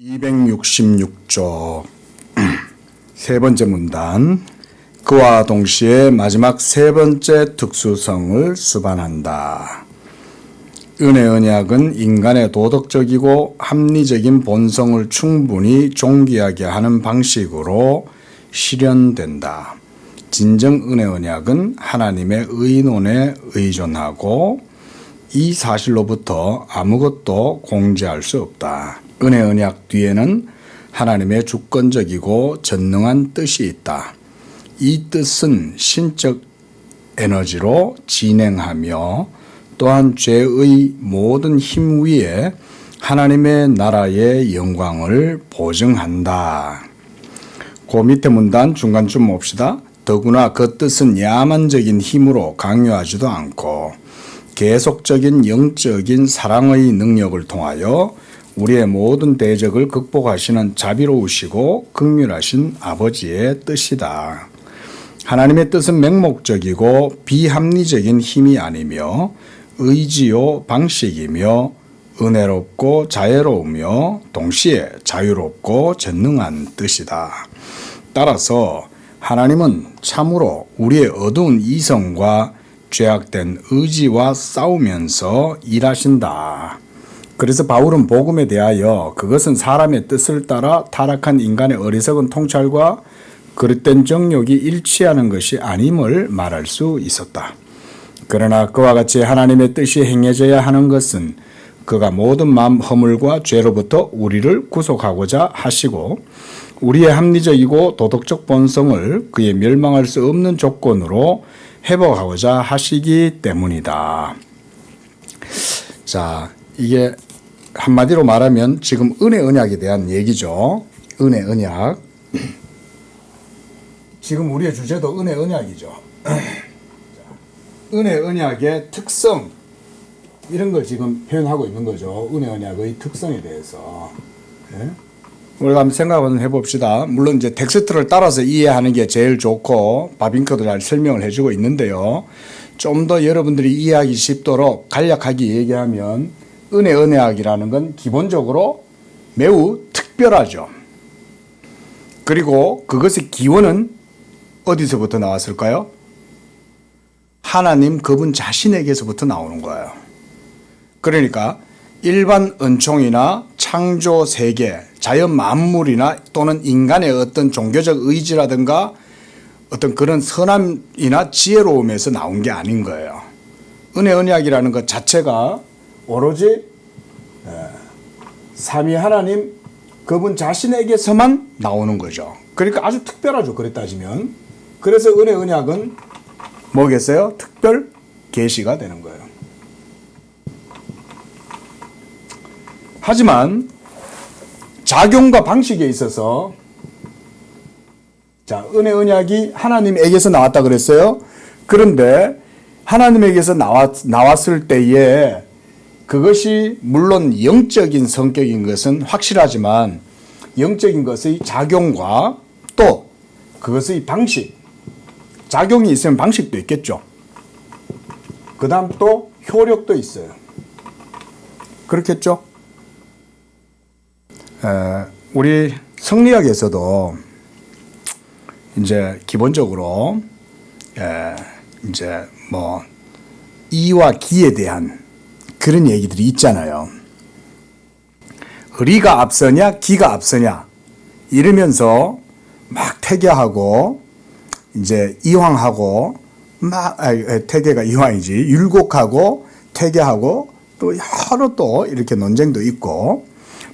266조 세 번째 문단. 그와 동시에 마지막 세 번째 특수성을 수반한다. 은혜 언약은 인간의 도덕적이고 합리적인 본성을 충분히 존귀하게 하는 방식으로 실현된다. 진정 은혜 언약은 하나님의 의논에 의존하고 이 사실로부터 아무것도 공제할 수 없다. 은혜 언약 뒤에는 하나님의 주권적이고 전능한 뜻이 있다. 이 뜻은 신적 에너지로 진행하며 또한 죄의 모든 힘 위에 하나님의 나라의 영광을 보증한다. 그 밑에 문단 중간쯤 봅시다. 더구나 그 뜻은 야만적인 힘으로 강요하지도 않고 계속적인 영적인 사랑의 능력을 통하여 우리의 모든 대적을 극복하시는 자비로우시고 긍휼하신 아버지의 뜻이다. 하나님의 뜻은 맹목적이고 비합리적인 힘이 아니며 의지요 방식이며 은혜롭고 자애로우며 동시에 자유롭고 전능한 뜻이다. 따라서 하나님은 참으로 우리의 어두운 이성과 죄악된 의지와 싸우면서 일하신다. 그래서 바울은 복음에 대하여 그것은 사람의 뜻을 따라 타락한 인간의 어리석은 통찰과 그릇된 정욕이 일치하는 것이 아님을 말할 수 있었다. 그러나 그와 같이 하나님의 뜻이 행해져야 하는 것은 그가 모든 마음 허물과 죄로부터 우리를 구속하고자 하시고 우리의 합리적이고 도덕적 본성을 그의 멸망할 수 없는 조건으로 회복하고자 하시기 때문이다. 자, 이게 한마디로 말하면 지금 은혜 언약에 대한 얘기죠. 은혜 언약. 지금 우리의 주제도 은혜 언약이죠. 은혜 언약의 특성, 이런 걸 지금 표현하고 있는 거죠. 은혜 언약의 특성에 대해서. 네? 우리가 한번 생각을 해봅시다. 물론 이제 텍스트를 따라서 이해하는 게 제일 좋고 바빙크도 잘 설명을 해주고 있는데요. 좀 더 여러분들이 이해하기 쉽도록 간략하게 얘기하면 은혜 언약이라는 건 기본적으로 매우 특별하죠. 그리고 그것의 기원은 어디서부터 나왔을까요? 하나님 그분 자신에게서부터 나오는 거예요. 그러니까 일반 은총이나 창조 세계, 자연 만물이나 또는 인간의 어떤 종교적 의지라든가 어떤 그런 선함이나 지혜로움에서 나온 게 아닌 거예요. 은혜 언약이라는 것 자체가 오로지 삼위 하나님 그분 자신에게서만 나오는 거죠. 그러니까 아주 특별하죠. 그래 따지면. 그래서 은혜 언약은 뭐겠어요? 특별 계시가 되는 거예요. 하지만 작용과 방식에 있어서 자, 은혜 언약이 하나님에게서 나왔다 그랬어요. 그런데 하나님에게서 나왔을 때에 그것이 물론 영적인 성격인 것은 확실하지만 영적인 것의 작용과 또 그것의 방식, 작용이 있으면 방식도 있겠죠. 그 다음 또 효력도 있어요. 그렇겠죠? 우리 성리학에서도 이제 기본적으로 이제 뭐 이와 기에 대한 그런 얘기들이 있잖아요. 의리가 앞서냐 기가 앞서냐 이러면서 막 태계하고 이제 이황하고 막 태계가 이황이지 율곡하고 태계하고 또 여러 또 이렇게 논쟁도 있고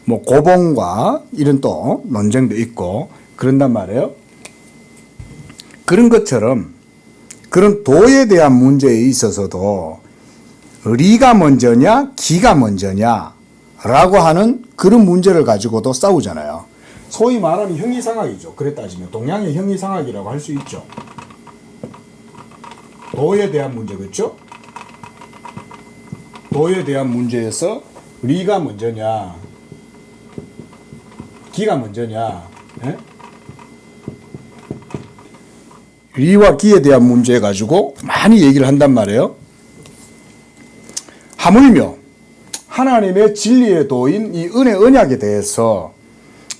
뭐 고봉과 이런 또 논쟁도 있고 그런단 말이에요. 그런 것처럼 그런 도에 대한 문제에 있어서도 의리가 먼저냐 기가 먼저냐 라고 하는 그런 문제를 가지고도 싸우잖아요. 소위 말하면 형이상학이죠. 그래 따지면 동양의 형이상학이라고 할 수 있죠. 도에 대한 문제, 그렇죠? 도에 대한 문제에서 의리가 먼저냐 기가 먼저냐, 예? 의리와 기에 대한 문제 가지고 많이 얘기를 한단 말이에요. 하물며 하나님의 진리의 도인 이 은혜 언약에 대해서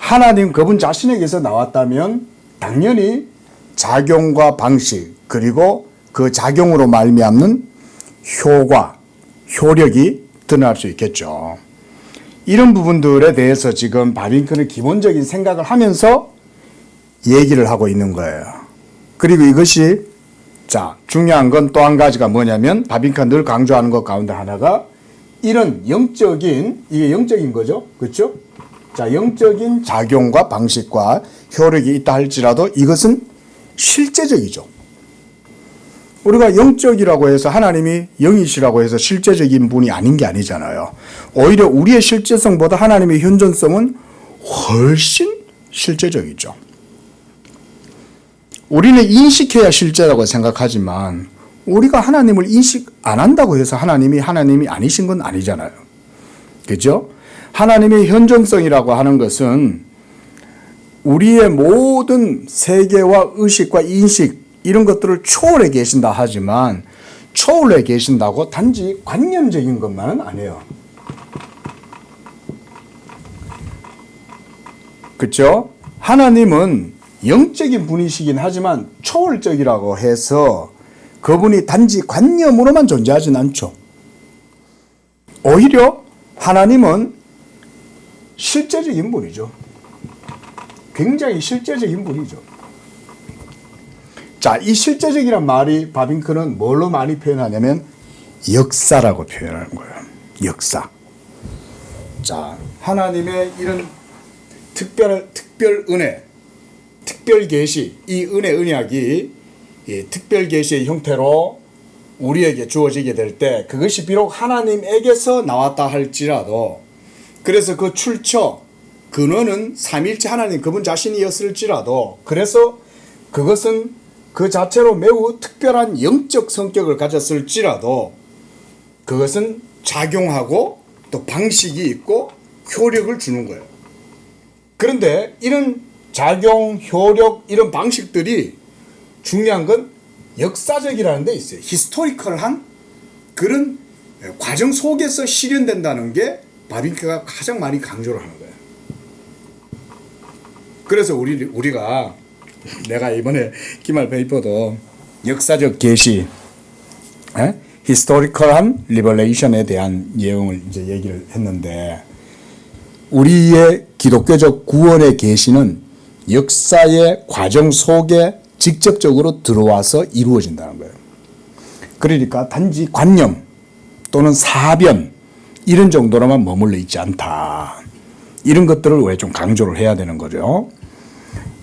하나님 그분 자신에게서 나왔다면 당연히 작용과 방식 그리고 그 작용으로 말미암는 효과, 효력이 드러날 수 있겠죠. 이런 부분들에 대해서 지금 바빙크는 기본적인 생각을 하면서 얘기를 하고 있는 거예요. 그리고 이것이 중요한 건 또 한 가지가 뭐냐면 바빙크가 늘 강조하는 것 가운데 하나가 이런 이게 영적인 거죠. 그렇죠? 영적인 작용과 방식과 효력이 있다 할지라도 이것은 실제적이죠. 우리가 영적이라고 해서 하나님이 영이시라고 해서 실제적인 분이 아닌 게 아니잖아요. 오히려 우리의 실제성보다 하나님의 현존성은 훨씬 실제적이죠. 우리는 인식해야 실제라고 생각하지만 우리가 하나님을 인식 안 한다고 해서 하나님이 아니신 건 아니잖아요. 그렇죠? 하나님의 현존성이라고 하는 것은 우리의 모든 세계와 의식과 인식 이런 것들을 초월해 계신다 하지만 초월해 계신다고 단지 관념적인 것만은 아니에요. 그렇죠? 하나님은 영적인 분이시긴 하지만 초월적이라고 해서 그분이 단지 관념으로만 존재하진 않죠. 오히려 하나님은 실제적인 분이죠. 굉장히 실제적인 분이죠. 이 실제적이란 말이 바빙크는 뭘로 많이 표현하냐면 역사라고 표현하는 거예요. 역사. 하나님의 이런 특별 은혜, 특별 계시, 이 은약이 특별 계시의 형태로 우리에게 주어지게 될 때 그것이 비록 하나님에게서 나왔다 할지라도 그래서 그 출처, 근원은 삼위일체 하나님 그분 자신이었을지라도 그래서 그것은 그 자체로 매우 특별한 영적 성격을 가졌을지라도 그것은 작용하고 또 방식이 있고 효력을 주는 거예요. 그런데 이런 작용, 효력, 이런 방식들이 중요한 건 역사적이라는 데 있어요. 히스토리컬한 그런 과정 속에서 실현된다는 게 바빙크가 가장 많이 강조를 하는 거예요. 그래서 우리가 내가 이번에 기말 페이퍼도 역사적 계시, 히스토리컬한 리버레이션에 대한 내용을 이제 얘기를 했는데 우리의 기독교적 구원의 계시는 역사의 과정 속에 직접적으로 들어와서 이루어진다는 거예요. 그러니까 단지 관념 또는 사변 이런 정도로만 머물러 있지 않다. 이런 것들을 왜 좀 강조를 해야 되는 거죠.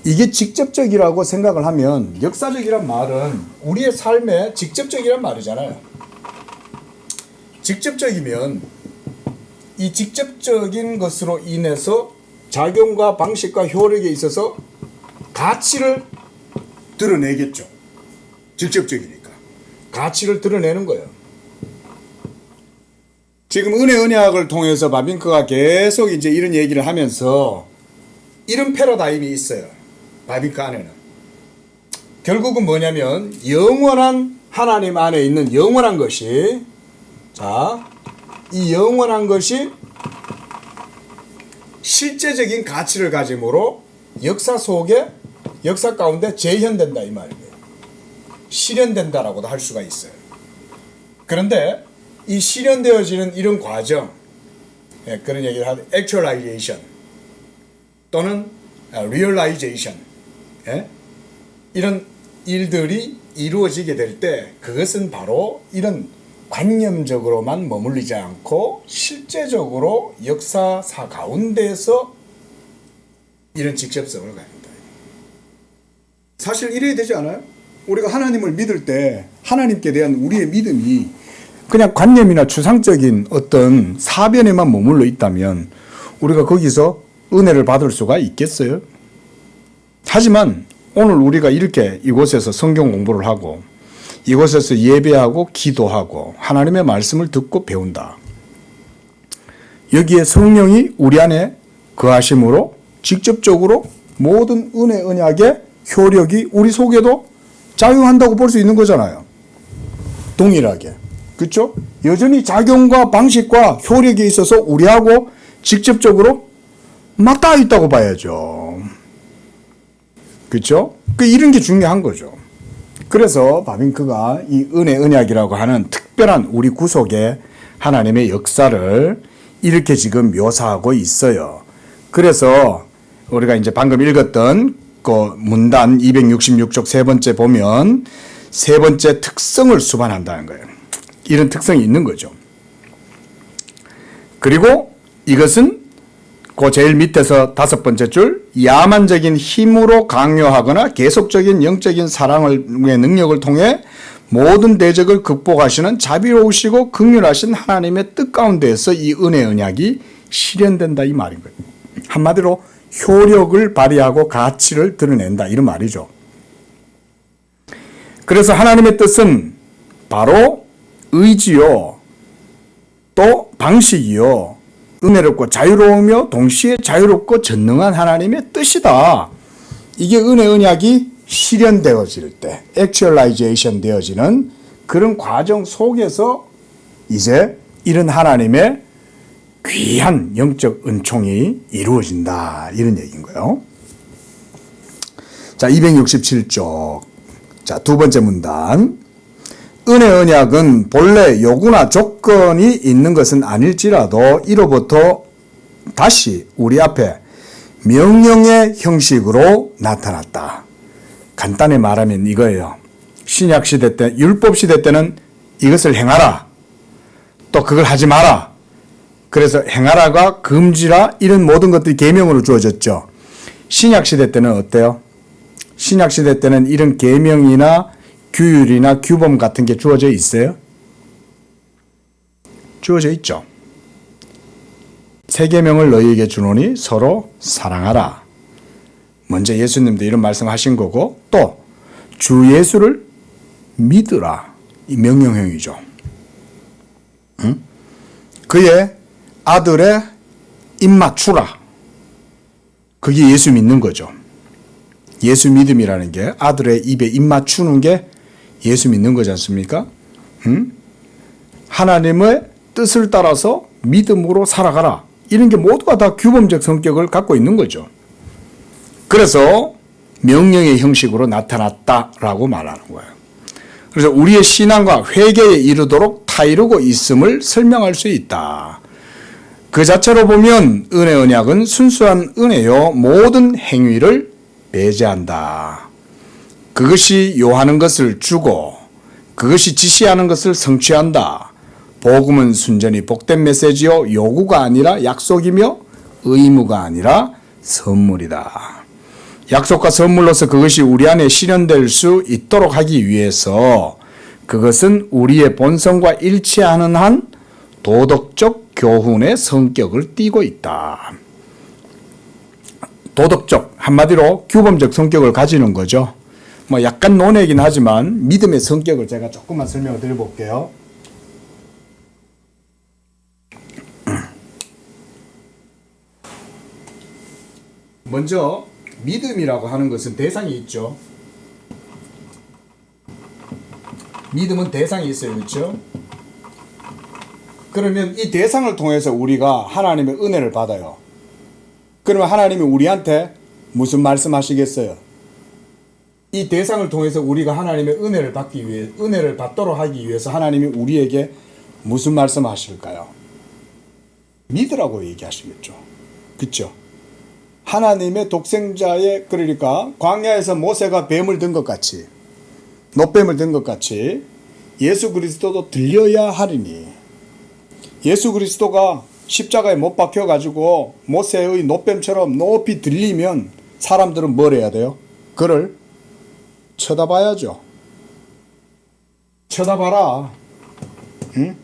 이게 직접적이라고 생각을 하면 역사적이란 말은 우리의 삶에 직접적이란 말이잖아요. 직접적이면 이 직접적인 것으로 인해서 작용과 방식과 효력에 있어서 가치를 드러내겠죠. 직접적이니까. 가치를 드러내는 거예요. 지금 은혜학을 통해서 바빙크가 계속 이제 이런 얘기를 하면서 이런 패러다임이 있어요. 바빙크 안에는. 결국은 뭐냐면 영원한 하나님 안에 있는 영원한 것이 이 영원한 것이 실제적인 가치를 가짐으로 역사 속에 역사 가운데 재현된다 이 말이에요. 실현된다라고도 할 수가 있어요. 그런데 이 실현되어지는 이런 과정, 그런 얘기를 하는 actualization 또는 realization, 이런 일들이 이루어지게 될 때 그것은 바로 이런 관념적으로만 머물리지 않고 실제적으로 역사사 가운데서 이런 직접성을 갖는다. 사실 이래야 되지 않아요? 우리가 하나님을 믿을 때 하나님께 대한 우리의 믿음이 그냥 관념이나 추상적인 어떤 사변에만 머물러 있다면 우리가 거기서 은혜를 받을 수가 있겠어요? 하지만 오늘 우리가 이렇게 이곳에서 성경 공부를 하고 이곳에서 예배하고 기도하고 하나님의 말씀을 듣고 배운다. 여기에 성령이 우리 안에 거하심으로 직접적으로 모든 은혜 언약의 효력이 우리 속에도 작용한다고 볼 수 있는 거잖아요. 동일하게. 그렇죠? 여전히 작용과 방식과 효력에 있어서 우리하고 직접적으로 맞닿아 있다고 봐야죠. 그렇죠? 이런 게 중요한 거죠. 그래서 바빙크가 이 은혜 언약이라고 하는 특별한 우리 구속의 하나님의 역사를 이렇게 지금 묘사하고 있어요. 그래서 우리가 이제 방금 읽었던 그 문단 266쪽 세 번째 보면 세 번째 특성을 수반한다는 거예요. 이런 특성이 있는 거죠. 그리고 이것은 그 제일 밑에서 다섯 번째 줄, 야만적인 힘으로 강요하거나 계속적인 영적인 사랑의 능력을 통해 모든 대적을 극복하시는 자비로우시고 긍휼하신 하나님의 뜻 가운데에서 이 은혜 언약이 실현된다 이 말인 거예요. 한마디로 효력을 발휘하고 가치를 드러낸다 이런 말이죠. 그래서 하나님의 뜻은 바로 의지요, 또 방식이요, 은혜롭고 자유로우며 동시에 자유롭고 전능한 하나님의 뜻이다. 이게 은혜 언약이 실현되어질 때, 액츄얼라이제이션 되어지는 그런 과정 속에서 이제 이런 하나님의 귀한 영적 은총이 이루어진다. 이런 얘기인 거예요. 자, 267쪽. 자, 두 번째 문단. 은혜 언약은 본래 요구나 조건이 있는 것은 아닐지라도 이로부터 다시 우리 앞에 명령의 형식으로 나타났다. 간단히 말하면 이거예요. 신약 시대 때, 율법 시대 때는 이것을 행하라. 또 그걸 하지 마라. 그래서 행하라가 금지라 이런 모든 것들이 계명으로 주어졌죠. 신약 시대 때는 어때요? 신약 시대 때는 이런 계명이나 규율이나 규범 같은 게 주어져 있어요? 주어져 있죠. 세 계명을 너희에게 주노니 서로 사랑하라. 먼저 예수님도 이런 말씀하신 거고 또 주 예수를 믿으라. 이 명령형이죠. 응? 그의 아들의 입맞추라. 그게 예수 믿는 거죠. 예수 믿음이라는 게 아들의 입에 입맞추는 게 예수 믿는 거지 않습니까? 하나님의 뜻을 따라서 믿음으로 살아가라. 이런 게 모두가 다 규범적 성격을 갖고 있는 거죠. 그래서 명령의 형식으로 나타났다라고 말하는 거예요. 그래서 우리의 신앙과 회개에 이르도록 타이르고 있음을 설명할 수 있다. 그 자체로 보면 은혜 언약은 순수한 은혜요 모든 행위를 배제한다. 그것이 요하는 것을 주고 그것이 지시하는 것을 성취한다. 복음은 순전히 복된 메시지요 요구가 아니라 약속이며 의무가 아니라 선물이다. 약속과 선물로서 그것이 우리 안에 실현될 수 있도록 하기 위해서 그것은 우리의 본성과 일치하는 한 도덕적 교훈의 성격을 띠고 있다. 도덕적, 한마디로 규범적 성격을 가지는 거죠. 뭐 약간 논외이긴 하지만 믿음의 성격을 제가 조금만 설명을 드려볼게요. 먼저 믿음이라고 하는 것은 대상이 있죠. 믿음은 대상이 있어요. 그렇죠? 그러면 이 대상을 통해서 우리가 하나님의 은혜를 받아요. 그러면 하나님이 우리한테 무슨 말씀하시겠어요? 이 대상을 통해서 우리가 하나님의 은혜를 받기 위해, 은혜를 받도록 하기 위해서 하나님이 우리에게 무슨 말씀하실까요? 믿으라고 얘기하시겠죠. 그렇죠? 하나님의 독생자의, 그러니까 광야에서 모세가 뱀을 든 것 같이, 노뱀을 든 것 같이 예수 그리스도도 들려야 하리니, 예수 그리스도가 십자가에 못 박혀가지고 모세의 노뱀처럼 높이 들리면 사람들은 뭘 해야 돼요? 그를 쳐다봐야죠. 쳐다봐라. 응?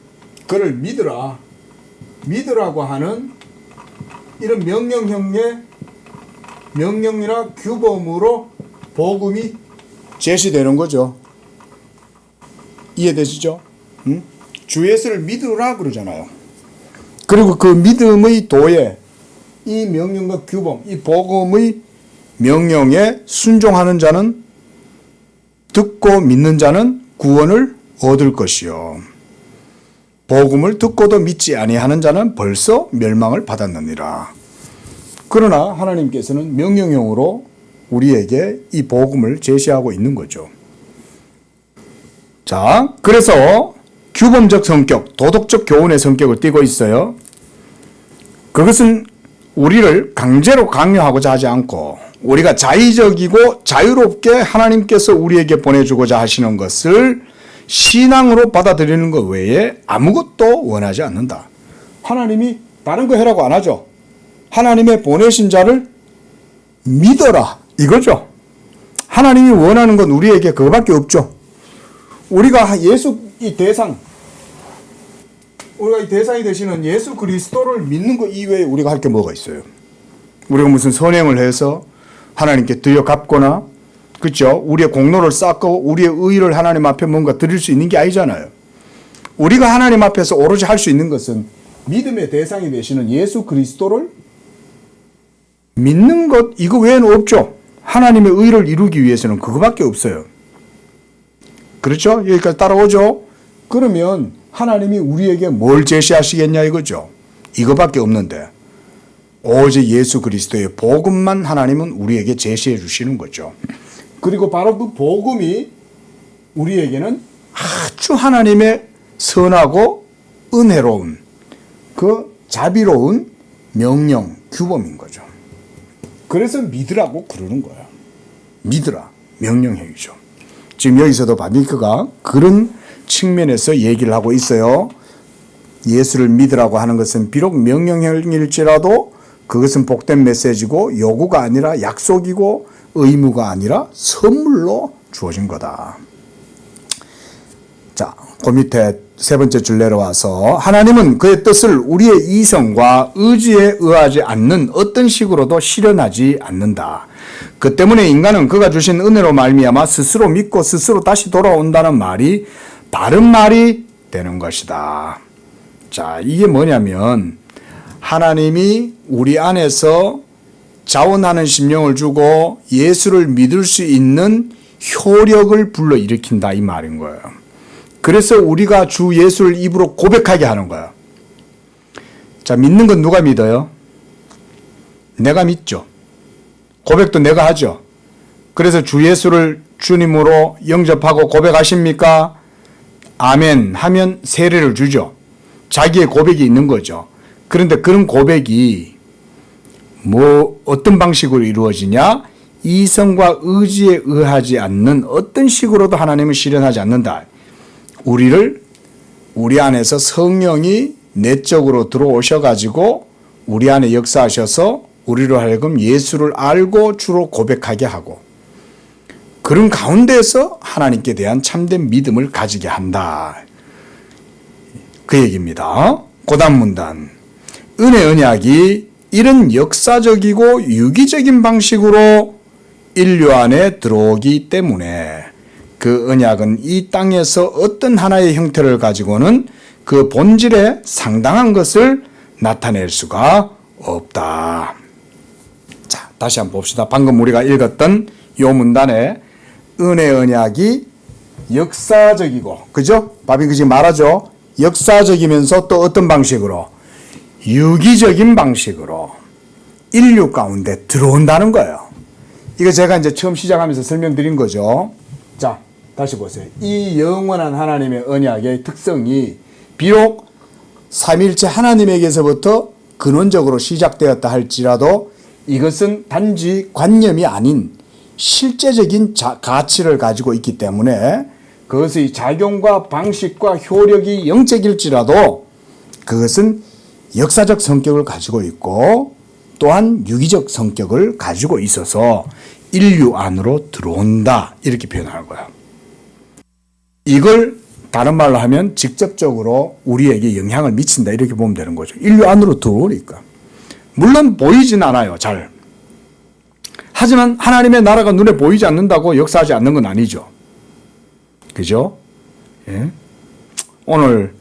그를 믿으라. 믿으라고 하는 이런 명령이나 규범으로 복음이 제시되는 거죠. 이해되시죠? 응? 주 예수를 믿으라 그러잖아요. 그리고 그 믿음의 도에 이 명령과 규범, 이 복음의 명령에 순종하는 자는, 듣고 믿는 자는 구원을 얻을 것이요 복음을 듣고도 믿지 아니하는 자는 벌써 멸망을 받았느니라. 그러나 하나님께서는 명령형으로 우리에게 이 복음을 제시하고 있는 거죠. 자, 그래서 규범적 성격, 도덕적 교훈의 성격을 띠고 있어요. 그것은 우리를 강제로 강요하고자 하지 않고 우리가 자의적이고 자유롭게 하나님께서 우리에게 보내주고자 하시는 것을 신앙으로 받아들이는 것 외에 아무것도 원하지 않는다. 하나님이 다른 거 해라고 안 하죠. 하나님의 보내신 자를 믿어라 이거죠. 하나님이 원하는 건 우리에게 그거밖에 없죠. 우리가 이 대상이 되시는 예수 그리스도를 믿는 것 이외에 우리가 할 게 뭐가 있어요? 우리가 무슨 선행을 해서 하나님께 드려 갚거나, 그렇죠? 우리의 공로를 쌓고 우리의 의를 하나님 앞에 뭔가 드릴 수 있는 게 아니잖아요. 우리가 하나님 앞에서 오로지 할 수 있는 것은 믿음의 대상이 되시는 예수 그리스도를 믿는 것 이거 외에는 없죠. 하나님의 의를 이루기 위해서는 그거밖에 없어요. 그렇죠? 여기까지 따라오죠? 그러면 하나님이 우리에게 뭘 제시하시겠냐 이거죠. 이거밖에 없는데 오직 예수 그리스도의 복음만 하나님은 우리에게 제시해 주시는 거죠. 그리고 바로 그 복음이 우리에게는 아주 하나님의 선하고 은혜로운 그 자비로운 명령, 규범인 거죠. 그래서 믿으라고 그러는 거야. 믿으라, 명령형이죠. 지금 여기서도 바빌크가 그런 측면에서 얘기를 하고 있어요. 예수를 믿으라고 하는 것은 비록 명령형일지라도 그것은 복된 메시지고 요구가 아니라 약속이고 의무가 아니라 선물로 주어진 거다. 자, 그 밑에 세 번째 줄 내려와서 하나님은 그의 뜻을 우리의 이성과 의지에 의하지 않는 어떤 식으로도 실현하지 않는다. 그 때문에 인간은 그가 주신 은혜로 말미암아 스스로 믿고 스스로 다시 돌아온다는 말이 바른 말이 되는 것이다. 자, 이게 뭐냐면 하나님이 우리 안에서 자원하는 심령을 주고 예수를 믿을 수 있는 효력을 불러일으킨다 이 말인 거예요. 그래서 우리가 주 예수를 입으로 고백하게 하는 거예요. 자, 믿는 건 누가 믿어요? 내가 믿죠. 고백도 내가 하죠. 그래서 주 예수를 주님으로 영접하고 고백하십니까? 아멘 하면 세례를 주죠. 자기의 고백이 있는 거죠. 그런데 그런 고백이 어떤 방식으로 이루어지냐? 이성과 의지에 의하지 않는 어떤 식으로도 하나님은 실현하지 않는다. 우리 안에서 성령이 내적으로 들어오셔가지고 우리 안에 역사하셔서 우리로 하여금 예수를 알고 주로 고백하게 하고 그런 가운데서 하나님께 대한 참된 믿음을 가지게 한다. 그 얘기입니다. 그 다음 문단. 은혜 언약이 이런 역사적이고 유기적인 방식으로 인류 안에 들어오기 때문에 그 언약은 이 땅에서 어떤 하나의 형태를 가지고는 그 본질에 상당한 것을 나타낼 수가 없다. 자, 다시 한번 봅시다. 방금 우리가 읽었던 이 문단에 은혜 언약이 역사적이고, 그죠? 바빌크 지금 말하죠? 역사적이면서 또 어떤 방식으로? 유기적인 방식으로 인류 가운데 들어온다는 거예요. 이거 제가 이제 처음 시작하면서 설명드린 거죠. 자, 다시 보세요. 이 영원한 하나님의 언약의 특성이 비록 삼위일체 하나님에게서부터 근원적으로 시작되었다 할지라도 이것은 단지 관념이 아닌 실제적인 가치를 가지고 있기 때문에 그것의 작용과 방식과 효력이 영적일지라도 그것은 역사적 성격을 가지고 있고 또한 유기적 성격을 가지고 있어서 인류 안으로 들어온다 이렇게 표현하는 거야. 이걸 다른 말로 하면 직접적으로 우리에게 영향을 미친다 이렇게 보면 되는 거죠. 인류 안으로 들어오니까. 물론 보이진 않아요. 잘. 하지만 하나님의 나라가 눈에 보이지 않는다고 역사하지 않는 건 아니죠. 그죠? 예? 오늘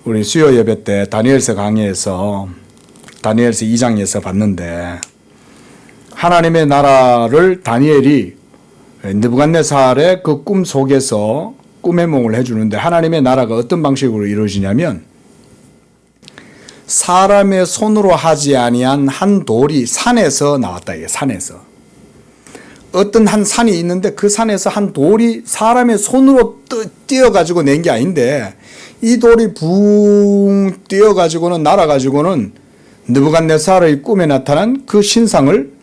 우리 수요 예배 때 다니엘서 강의에서 다니엘서 2장에서 봤는데 하나님의 나라를 다니엘이 느부갓네살의 그 꿈 속에서 꿈의夢을 해주는데 하나님의 나라가 어떤 방식으로 이루어지냐면 사람의 손으로 하지 아니한 한 돌이 산에서 나왔다. 이게 산에서. 어떤 한 산이 있는데 그 산에서 한 돌이 사람의 손으로 띄어가지고 낸 게 아닌데 이 돌이 붕 띄어가지고는 날아가지고는 느부갓네살의 꿈에 나타난 그 신상을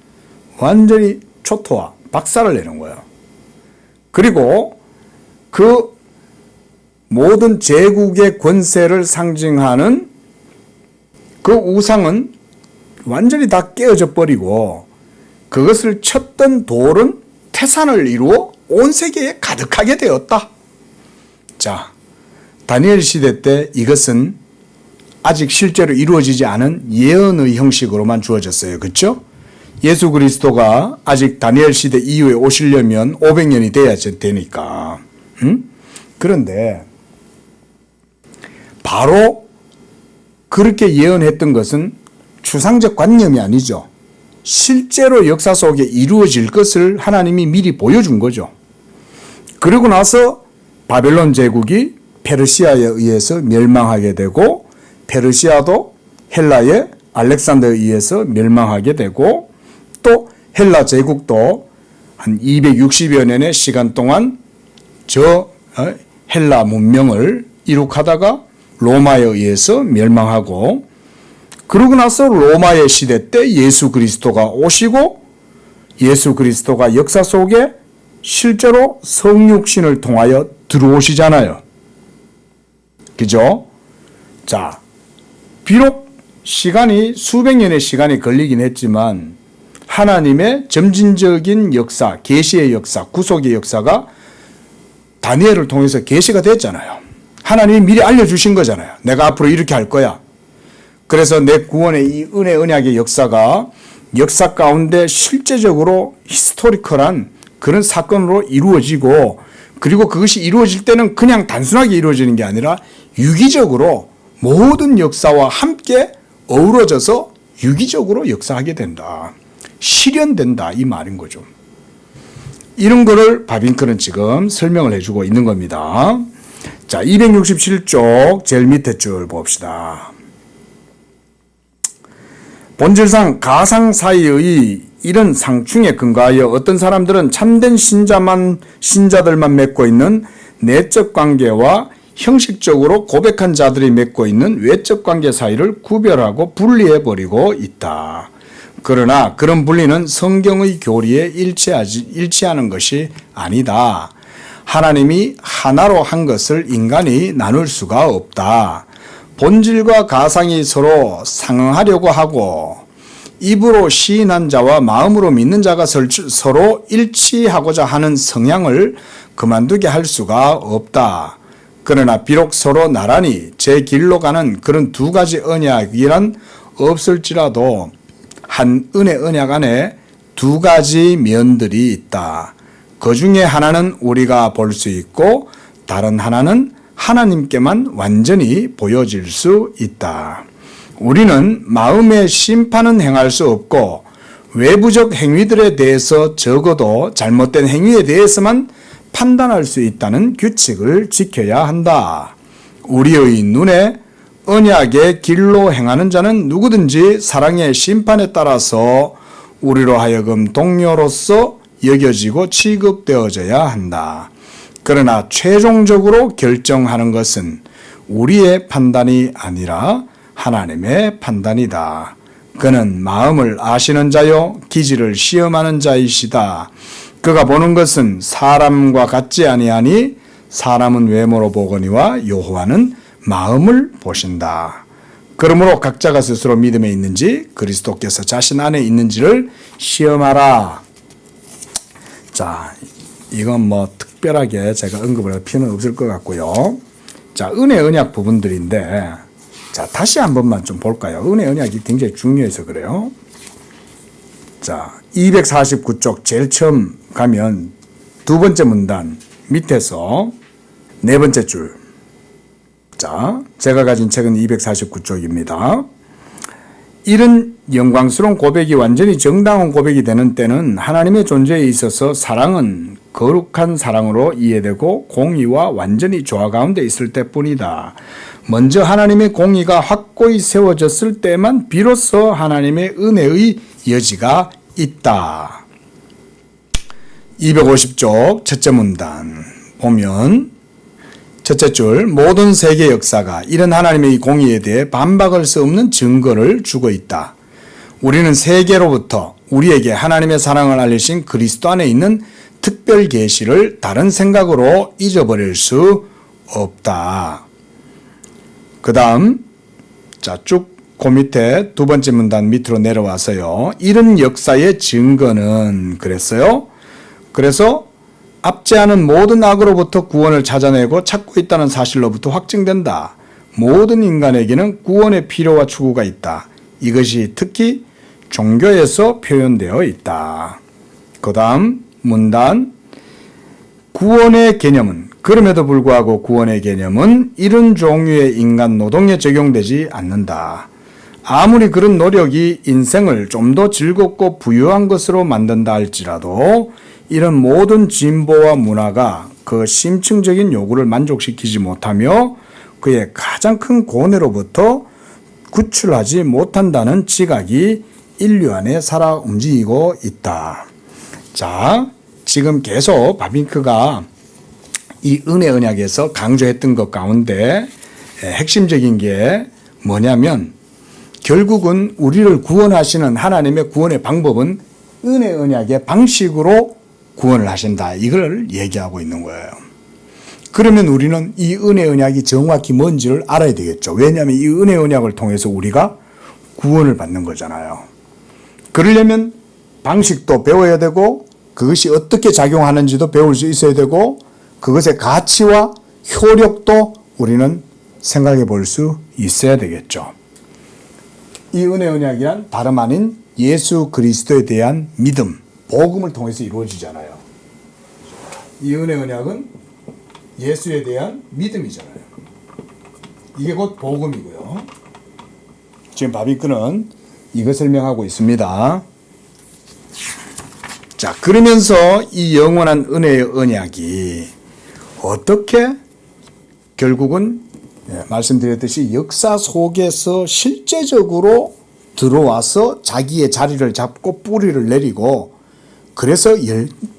완전히 초토화, 박살을 내는 거예요. 그리고 그 모든 제국의 권세를 상징하는 그 우상은 완전히 다 깨어져 버리고 그것을 쳤던 돌은 태산을 이루어 온 세계에 가득하게 되었다. 자, 다니엘 시대 때 이것은 아직 실제로 이루어지지 않은 예언의 형식으로만 주어졌어요. 그렇죠? 예수 그리스도가 아직 다니엘 시대 이후에 오시려면 500년이 돼야 되니까. 그런데 바로 그렇게 예언했던 것은 추상적 관념이 아니죠. 실제로 역사 속에 이루어질 것을 하나님이 미리 보여준 거죠. 그러고 나서 바벨론 제국이 페르시아에 의해서 멸망하게 되고 페르시아도 헬라의 알렉산더에 의해서 멸망하게 되고 또 헬라 제국도 한 260여 년의 시간 동안 저 헬라 문명을 이룩하다가 로마에 의해서 멸망하고 그러고 나서 로마의 시대 때 예수 그리스도가 오시고 예수 그리스도가 역사 속에 실제로 성육신을 통하여 들어오시잖아요. 그죠? 자, 비록 시간이 수백 년의 시간이 걸리긴 했지만 하나님의 점진적인 역사, 계시의 역사, 구속의 역사가 다니엘을 통해서 계시가 됐잖아요. 하나님이 미리 알려주신 거잖아요. 내가 앞으로 이렇게 할 거야. 그래서 내 구원의 이 은혜 언약의 역사가 역사 가운데 실제적으로 히스토리컬한 그런 사건으로 이루어지고 그리고 그것이 이루어질 때는 그냥 단순하게 이루어지는 게 아니라 유기적으로 모든 역사와 함께 어우러져서 유기적으로 역사하게 된다. 실현된다 이 말인 거죠. 이런 거를 바빙크는 지금 설명을 해주고 있는 겁니다. 자, 267쪽 제일 밑에 줄 봅시다. 본질상 가상 사이의 이런 상충에 근거하여 어떤 사람들은 참된 신자들만 맺고 있는 내적 관계와 형식적으로 고백한 자들이 맺고 있는 외적 관계 사이를 구별하고 분리해버리고 있다. 그러나 그런 분리는 성경의 교리에 일치하는 것이 아니다. 하나님이 하나로 한 것을 인간이 나눌 수가 없다. 본질과 가상이 서로 상응하려고 하고 입으로 시인한 자와 마음으로 믿는 자가 서로 일치하고자 하는 성향을 그만두게 할 수가 없다. 그러나 비록 서로 나란히 제 길로 가는 그런 두 가지 언약이란 없을지라도 한 은혜 언약 안에 두 가지 면들이 있다. 그 중에 하나는 우리가 볼 수 있고 다른 하나는 하나님께만 완전히 보여질 수 있다. 우리는 마음의 심판은 행할 수 없고 외부적 행위들에 대해서 적어도 잘못된 행위에 대해서만 판단할 수 있다는 규칙을 지켜야 한다. 우리의 눈에 언약의 길로 행하는 자는 누구든지 사랑의 심판에 따라서 우리로 하여금 동료로서 여겨지고 취급되어져야 한다. 그러나 최종적으로 결정하는 것은 우리의 판단이 아니라 하나님의 판단이다. 그는 마음을 아시는 자요 기질을 시험하는 자이시다. 그가 보는 것은 사람과 같지 아니하니 사람은 외모로 보거니와 여호와는 마음을 보신다. 그러므로 각자가 스스로 믿음에 있는지 그리스도께서 자신 안에 있는지를 시험하라. 자, 이건 뭐 특별하게 제가 언급을 할 필요는 없을 것 같고요. 자, 은혜 언약 부분들인데 자, 다시 한 번만 좀 볼까요? 은혜 언약이 굉장히 중요해서 그래요. 자, 249쪽 제일 처음 가면 두 번째 문단 밑에서 네 번째 줄. 자, 제가 가진 책은 249쪽입니다. 이런 영광스러운 고백이 완전히 정당한 고백이 되는 때는 하나님의 존재에 있어서 사랑은 거룩한 사랑으로 이해되고 공의와 완전히 조화 가운데 있을 때뿐이다. 먼저 하나님의 공의가 확고히 세워졌을 때만 비로소 하나님의 은혜의 여지가 있다. 250쪽 첫째 문단 보면 첫째 줄, 모든 세계 역사가 이런 하나님의 이 공의에 대해 반박할 수 없는 증거를 주고 있다. 우리는 세계로부터 우리에게 하나님의 사랑을 알리신 그리스도 안에 있는 특별 계시를 다른 생각으로 잊어버릴 수 없다. 그 다음 쭉 그 밑에 두 번째 문단 밑으로 내려와서요. 이런 역사의 증거는 그랬어요. 그래서 압제하는 모든 악으로부터 구원을 찾아내고 찾고 있다는 사실로부터 확증된다. 모든 인간에게는 구원의 필요와 추구가 있다. 이것이 특히 종교에서 표현되어 있다. 그 다음 문단 구원의 개념은 그럼에도 불구하고 구원의 개념은 이런 종류의 인간 노동에 적용되지 않는다. 아무리 그런 노력이 인생을 좀 더 즐겁고 부유한 것으로 만든다 할지라도 이런 모든 진보와 문화가 그 심층적인 요구를 만족시키지 못하며 그의 가장 큰 고뇌로부터 구출하지 못한다는 지각이 인류 안에 살아 움직이고 있다. 자, 지금 계속 바빙크가 이 은혜 언약에서 강조했던 것 가운데 핵심적인 게 뭐냐면 결국은 우리를 구원하시는 하나님의 구원의 방법은 은혜 언약의 방식으로 구원을 하신다. 이걸 얘기하고 있는 거예요. 그러면 우리는 이 은혜 언약이 정확히 뭔지를 알아야 되겠죠. 왜냐하면 이 은혜 언약을 통해서 우리가 구원을 받는 거잖아요. 그러려면 방식도 배워야 되고 그것이 어떻게 작용하는지도 배울 수 있어야 되고 그것의 가치와 효력도 우리는 생각해 볼 수 있어야 되겠죠. 이 은혜 언약이란 다름 아닌 예수 그리스도에 대한 믿음, 복음을 통해서 이루어지잖아요. 이 은혜 언약은 예수에 대한 믿음이잖아요. 이게 곧 복음이고요. 지금 바빙크는 이거 설명하고 있습니다. 자, 그러면서 이 영원한 은혜의 언약이 어떻게 결국은 말씀드렸듯이 역사 속에서 실제적으로 들어와서 자기의 자리를 잡고 뿌리를 내리고 그래서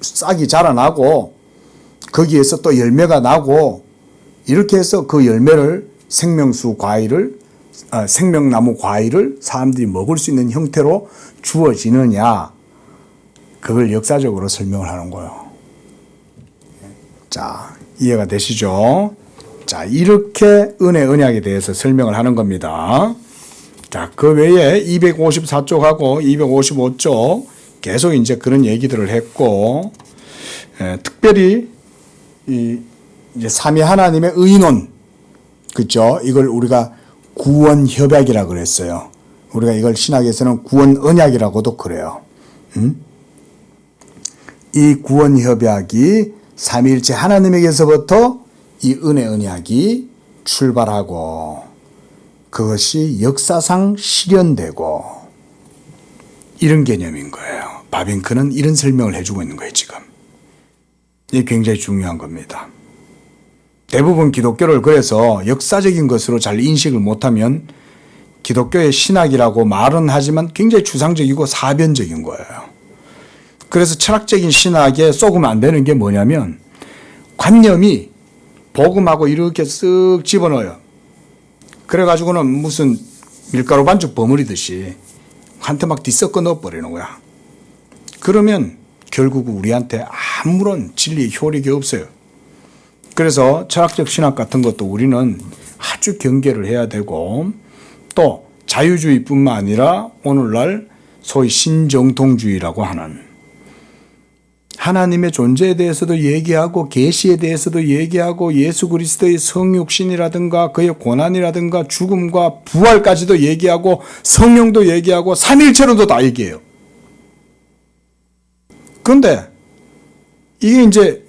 싹이 자라나고 거기에서 또 열매가 나고 이렇게 해서 그 열매를 생명나무 과일을 사람들이 먹을 수 있는 형태로 주어지느냐 그걸 역사적으로 설명을 하는 거예요. 자, 이해가 되시죠? 자, 이렇게 은혜 언약에 대해서 설명을 하는 겁니다. 자, 그 외에 254쪽하고 255쪽 계속 이제 그런 얘기들을 했고, 특별히 이제 삼위 하나님의 의논, 그죠? 이걸 우리가 구원 협약이라 그랬어요. 우리가 이걸 신학에서는 구원 언약이라고도 그래요. 이 구원 협약이 삼위일체 하나님에게서부터 이 은혜 언약이 출발하고 그것이 역사상 실현되고 이런 개념인 거예요. 바빙크는 이런 설명을 해주고 있는 거예요, 지금. 이게 굉장히 중요한 겁니다. 대부분 기독교를 그래서 역사적인 것으로 잘 인식을 못하면 기독교의 신학이라고 말은 하지만 굉장히 추상적이고 사변적인 거예요. 그래서 철학적인 신학에 쏘으면 안 되는 게 뭐냐면 관념이 복음하고 이렇게 쓱 집어넣어요. 그래가지고는 무슨 밀가루 반죽 버무리듯이 한테 막 뒤섞어 넣어버리는 거야. 그러면 결국 우리한테 아무런 진리의 효력이 없어요. 그래서 철학적 신학 같은 것도 우리는 아주 경계를 해야 되고 또 자유주의뿐만 아니라 오늘날 소위 신정통주의라고 하는 하나님의 존재에 대해서도 얘기하고 계시에 대해서도 얘기하고 예수 그리스도의 성육신이라든가 그의 고난이라든가 죽음과 부활까지도 얘기하고 성령도 얘기하고 삼일체로도 다 얘기해요. 그런데 이게 이제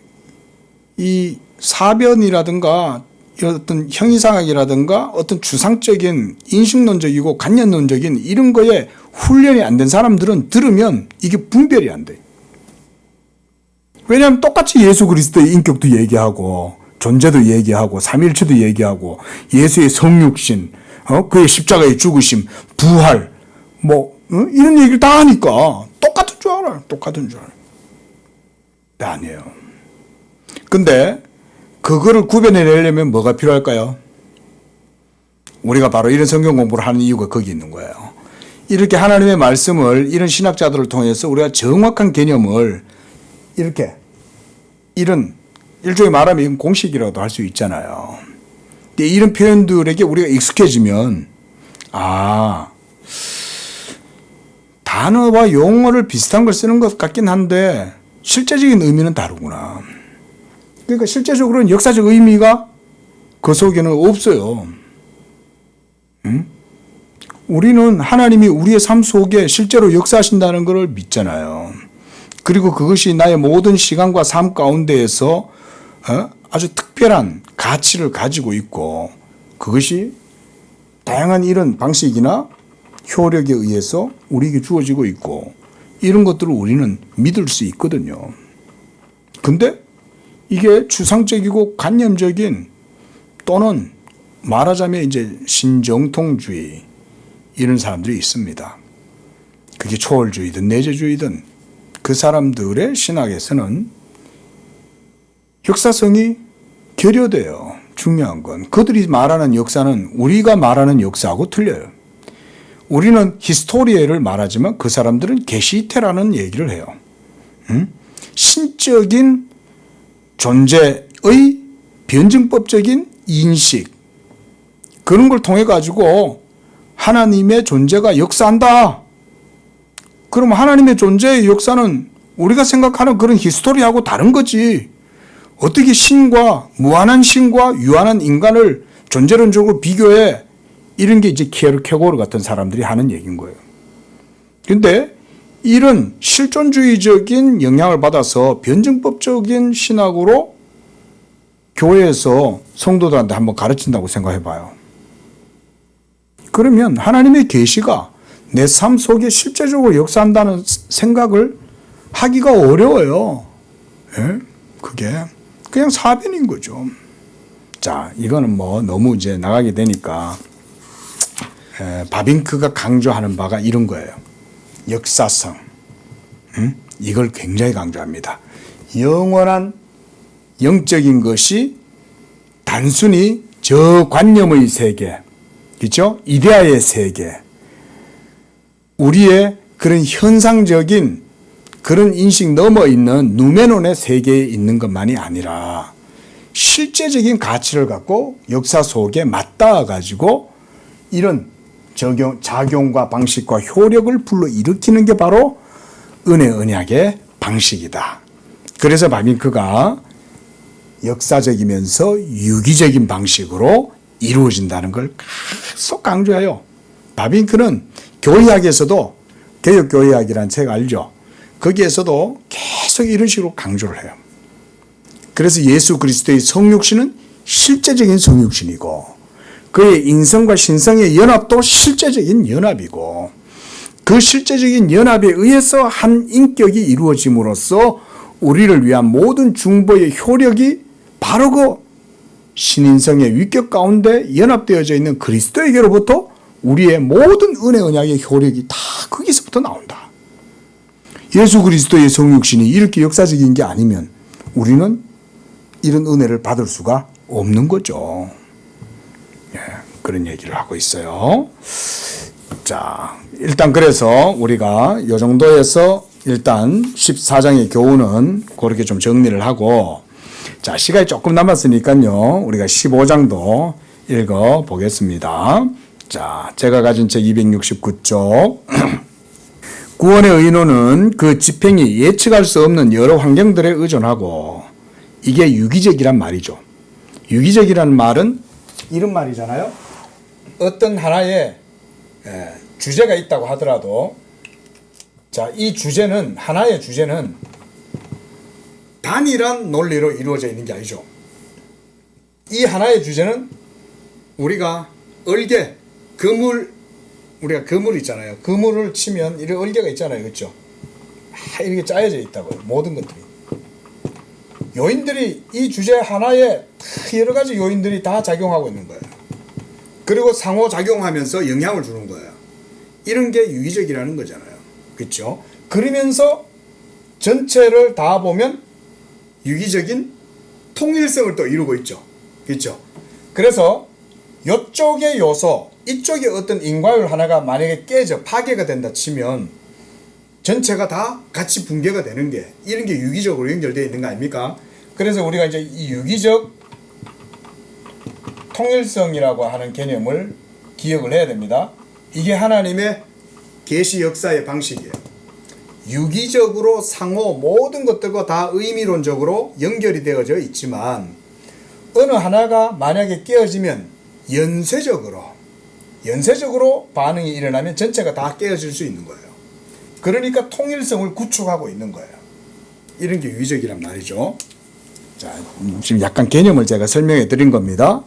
이 사변이라든가 어떤 형이상학이라든가 어떤 추상적인 인식론적이고 관념론적인 이런 거에 훈련이 안 된 사람들은 들으면 이게 분별이 안 돼. 왜냐하면 똑같이 예수 그리스도의 인격도 얘기하고 존재도 얘기하고 삼일체도 얘기하고 예수의 성육신, 그의 십자가의 죽으심, 부활, 이런 얘기를 다 하니까 똑같은 줄 알아요. 똑같은 줄 알아요. 네, 아니에요. 근데 그거를 구별해내려면 뭐가 필요할까요? 우리가 바로 이런 성경 공부를 하는 이유가 거기 있는 거예요. 이렇게 하나님의 말씀을 이런 신학자들을 통해서 우리가 정확한 개념을 이렇게 이런 일종의 말하면 공식이라고도 할 수 있잖아요. 근데 이런 표현들에게 우리가 익숙해지면 단어와 용어를 비슷한 걸 쓰는 것 같긴 한데 실제적인 의미는 다르구나. 그러니까 실제적으로는 역사적 의미가 그 속에는 없어요. 우리는 하나님이 우리의 삶 속에 실제로 역사하신다는 것을 믿잖아요. 그리고 그것이 나의 모든 시간과 삶 가운데에서 아주 특별한 가치를 가지고 있고 그것이 다양한 이런 방식이나 효력에 의해서 우리에게 주어지고 있고 이런 것들을 우리는 믿을 수 있거든요. 근데 이게 추상적이고 관념적인 또는 말하자면 이제 신정통주의 이런 사람들이 있습니다. 그게 초월주의든 내재주의든 그 사람들의 신학에서는 역사성이 결여돼요. 중요한 건 그들이 말하는 역사는 우리가 말하는 역사하고 틀려요. 우리는 히스토리에를 말하지만 그 사람들은 게시테라는 얘기를 해요. 신적인 존재의 변증법적인 인식 그런 걸 통해 가지고 하나님의 존재가 역사한다. 그럼 하나님의 존재의 역사는 우리가 생각하는 그런 히스토리하고 다른 거지. 어떻게 신과 무한한 신과 유한한 인간을 존재론적으로 비교해? 이런 게 이제 키에르케고르 같은 사람들이 하는 얘기인 거예요. 그런데 이런 실존주의적인 영향을 받아서 변증법적인 신학으로 교회에서 성도들한테 한번 가르친다고 생각해 봐요. 그러면 하나님의 계시가 내 삶 속에 실제적으로 역사한다는 생각을 하기가 어려워요. 예? 그게 그냥 사변인 거죠. 자, 이거는 너무 이제 나가게 되니까 바빙크가 강조하는 바가 이런 거예요. 역사성. 이걸 굉장히 강조합니다. 영원한 영적인 것이 단순히 저 관념의 세계, 그렇죠? 이데아의 세계, 우리의 그런 현상적인 그런 인식 넘어 있는 누메논의 세계에 있는 것만이 아니라 실제적인 가치를 갖고 역사 속에 맞닿아 가지고 이런 작용과 방식과 효력을 불러일으키는 게 바로 은혜 언약의 방식이다. 그래서 바빙크가 역사적이면서 유기적인 방식으로 이루어진다는 걸 계속 강조해요. 바빙크는 교회학에서도 개혁교회학이라는 책 알죠? 거기에서도 계속 이런 식으로 강조를 해요. 그래서 예수 그리스도의 성육신은 실제적인 성육신이고 그의 인성과 신성의 연합도 실제적인 연합이고 그 실제적인 연합에 의해서 한 인격이 이루어짐으로써 우리를 위한 모든 중보의 효력이 바로 그 신인성의 위격 가운데 연합되어져 있는 그리스도에게로부터 우리의 모든 은혜 언약의 효력이 다 거기서부터 나온다. 예수 그리스도의 성육신이 이렇게 역사적인 게 아니면 우리는 이런 은혜를 받을 수가 없는 거죠. 예, 그런 얘기를 하고 있어요. 자, 일단 그래서 우리가 이 정도에서 일단 14장의 교훈은 그렇게 좀 정리를 하고, 자, 시간이 조금 남았으니까요, 우리가 15장도 읽어 보겠습니다. 자, 제가 가진 책 269쪽. 구원의 의논은 그 집행이 예측할 수 없는 여러 환경들에 의존하고, 이게 유기적이란 말이죠. 유기적이라는 말은 이런 말이잖아요. 어떤 하나의 주제가 있다고 하더라도, 자, 이 주제는, 하나의 주제는 단일한 논리로 이루어져 있는 게 아니죠. 이 하나의 주제는 우리가 얼개, 우리가 그물 있잖아요. 그물을 치면 이런 얼개가 있잖아요. 그렇죠? 이렇게 짜여져 있다고요. 모든 것들이. 요인들이 이 주제 하나에 여러 가지 요인들이 다 작용하고 있는 거예요. 그리고 상호작용하면서 영향을 주는 거예요. 이런 게 유기적이라는 거잖아요. 그렇죠? 그러면서 전체를 다 보면 유기적인 통일성을 또 이루고 있죠. 그렇죠? 그래서 이쪽의 요소, 이쪽에 어떤 인과율 하나가 만약에 깨져 파괴가 된다 치면 전체가 다 같이 붕괴가 되는 게 이런 게 유기적으로 연결되어 있는 거 아닙니까? 그래서 우리가 이제 이 유기적 통일성이라고 하는 개념을 기억을 해야 됩니다. 이게 하나님의 계시 역사의 방식이에요. 유기적으로 상호 모든 것들과 다 의미론적으로 연결이 되어져 있지만 어느 하나가 만약에 깨어지면 연쇄적으로 반응이 일어나면 전체가 다 깨어질 수 있는 거예요. 그러니까 통일성을 구축하고 있는 거예요. 이런 게 유기적이란 말이죠. 자, 지금 약간 개념을 제가 설명해 드린 겁니다.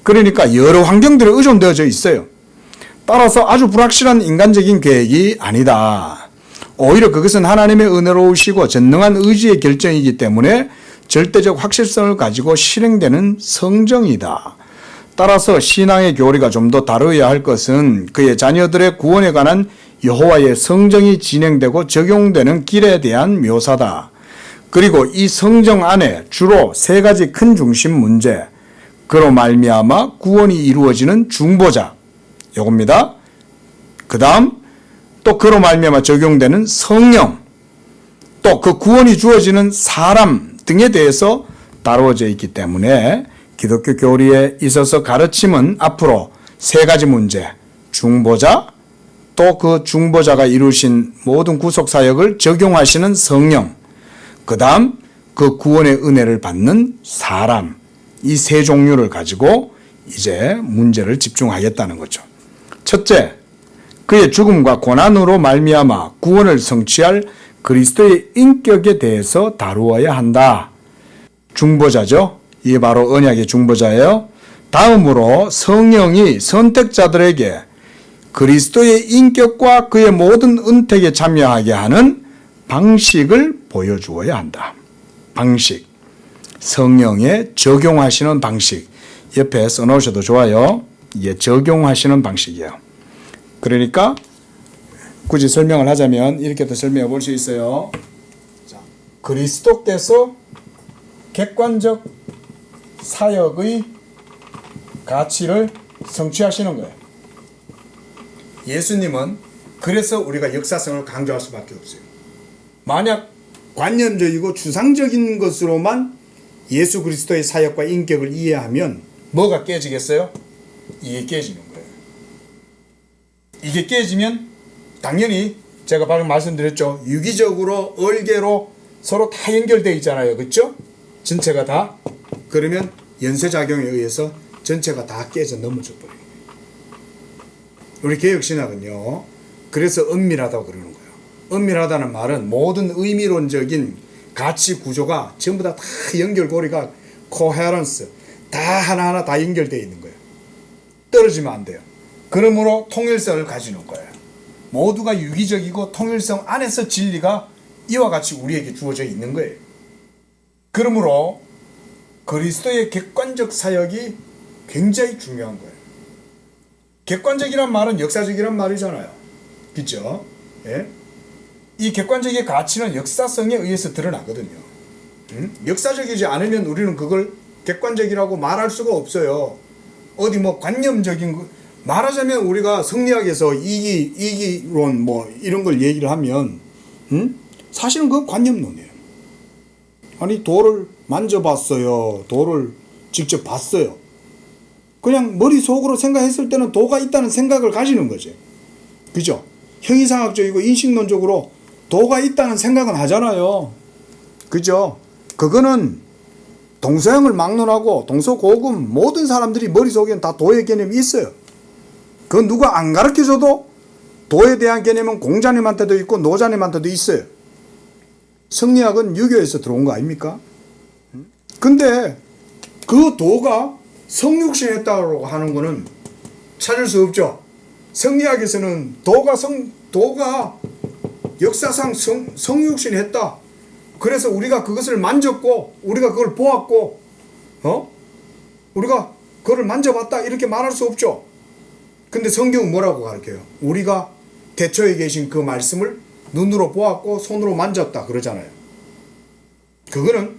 그러니까 여러 환경들에 의존되어져 있어요. 따라서 아주 불확실한 인간적인 계획이 아니다. 오히려 그것은 하나님의 은혜로우시고 전능한 의지의 결정이기 때문에 절대적 확실성을 가지고 실행되는 성정이다. 따라서 신앙의 교리가 좀 더 다루어야 할 것은 그의 자녀들의 구원에 관한 여호와의 성정이 진행되고 적용되는 길에 대한 묘사다. 그리고 이 성정 안에 주로 세 가지 큰 중심 문제, 그로 말미암아 구원이 이루어지는 중보자, 요겁니다. 그 다음 또 그로 말미암아 적용되는 성령, 또 그 구원이 주어지는 사람 등에 대해서 다루어져 있기 때문에 기독교 교리에 있어서 가르침은 앞으로 세 가지 문제, 중보자, 또 그 중보자가 이루신 모든 구속사역을 적용하시는 성령, 그 다음 그 구원의 은혜를 받는 사람, 이 세 종류를 가지고 이제 문제를 집중하겠다는 거죠. 첫째, 그의 죽음과 고난으로 말미암아 구원을 성취할 그리스도의 인격에 대해서 다루어야 한다. 중보자죠. 이게 바로 언약의 중보자예요. 다음으로 성령이 선택자들에게 그리스도의 인격과 그의 모든 은택에 참여하게 하는 방식을 보여주어야 한다. 방식. 성령에 적용하시는 방식. 옆에 써놓으셔도 좋아요. 이게 적용하시는 방식이에요. 그러니까 굳이 설명을 하자면 이렇게도 설명해 볼 수 있어요. 자, 그리스도께서 객관적 사역의 가치를 성취하시는 거예요. 예수님은 그래서 우리가 역사성을 강조할 수밖에 없어요. 만약 관념적이고 추상적인 것으로만 예수 그리스도의 사역과 인격을 이해하면 뭐가 깨지겠어요? 이게 깨지는 거예요. 이게 깨지면 당연히 제가 방금 말씀드렸죠. 유기적으로 얼개로 서로 다 연결되어 있잖아요. 그렇죠? 전체가 다. 그러면 연쇄작용에 의해서 전체가 다 깨져 넘어져 버려요. 우리 개혁신학은요. 그래서 은밀하다고 그러는 거예요. 은밀하다는 말은 모든 의미론적인 가치 구조가 전부 다 연결고리가 코헤런스 다 하나하나 다 연결되어 있는 거예요. 떨어지면 안 돼요. 그러므로 통일성을 가지는 거예요. 모두가 유기적이고 통일성 안에서 진리가 이와 같이 우리에게 주어져 있는 거예요. 그러므로 그리스도의 객관적 사역이 굉장히 중요한 거예요. 객관적이란 말은 역사적이란 말이잖아요. 그렇죠? 예? 이 객관적인 가치는 역사성에 의해서 드러나거든요. 역사적이지 않으면 우리는 그걸 객관적이라고 말할 수가 없어요. 어디 뭐 관념적인 거 말하자면 우리가 성리학에서 이기론 뭐 이런 걸 얘기를 하면 사실은 그건 관념론이에요. 아니 돌을 만져봤어요. 돌을 직접 봤어요. 그냥 머릿속으로 생각했을 때는 도가 있다는 생각을 가지는 거지. 그죠? 형이상학적이고 인식론적으로 도가 있다는 생각은 하잖아요. 그죠? 그거는 동서양을 막론하고 동서고금 모든 사람들이 머릿속에는 다 도의 개념이 있어요. 그건 누가 안 가르쳐줘도 도에 대한 개념은 공자님한테도 있고 노자님한테도 있어요. 성리학은 유교에서 들어온 거 아닙니까? 근데 그 도가 성육신했다고 하는 거는 찾을 수 없죠. 성리학에서는 도가 역사상 성육신했다. 그래서 우리가 그것을 만졌고 우리가 그걸 보았고 우리가 그걸 만져봤다 이렇게 말할 수 없죠. 근데 성경은 뭐라고 가르쳐요? 우리가 대초에 계신 그 말씀을 눈으로 보았고 손으로 만졌다 그러잖아요. 그거는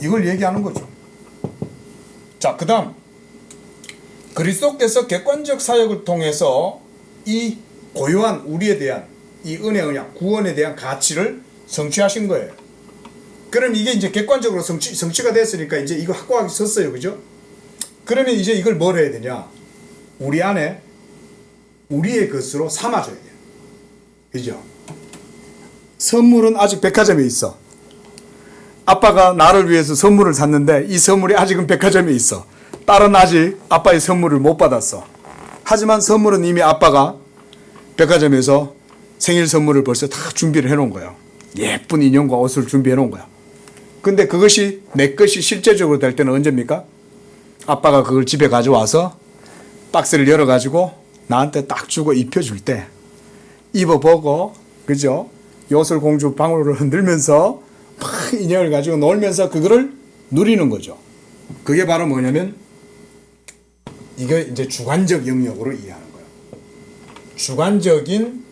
이걸 얘기하는 거죠. 자, 그 다음 그리스도께서 객관적 사역을 통해서 이 고요한 우리에 대한 이 은혜, 언약, 구원에 대한 가치를 성취하신 거예요. 그럼 이게 이제 객관적으로 성취가 됐으니까 이제 이거 확고하게 섰어요. 그죠? 그러면 이제 이걸 뭘 해야 되냐? 우리 안에 우리의 것으로 삼아줘야 돼요. 그죠? 선물은 아직 백화점에 있어. 아빠가 나를 위해서 선물을 샀는데 이 선물이 아직은 백화점에 있어. 딸은 아직 아빠의 선물을 못 받았어. 하지만 선물은 이미 아빠가 백화점에서 생일 선물을 벌써 다 준비를 해놓은 거예요. 예쁜 인형과 옷을 준비해 놓은 거야. 근데 그것이 내 것이 실제적으로 될 때는 언제입니까? 아빠가 그걸 집에 가져와서 박스를 열어가지고 나한테 딱 주고 입혀줄 때 입어보고, 그죠? 요술공주 방울을 흔들면서 막 인형을 가지고 놀면서 그거를 누리는 거죠. 그게 바로 뭐냐면 이게 이제 주관적 영역으로 이해하는 거예요. 주관적인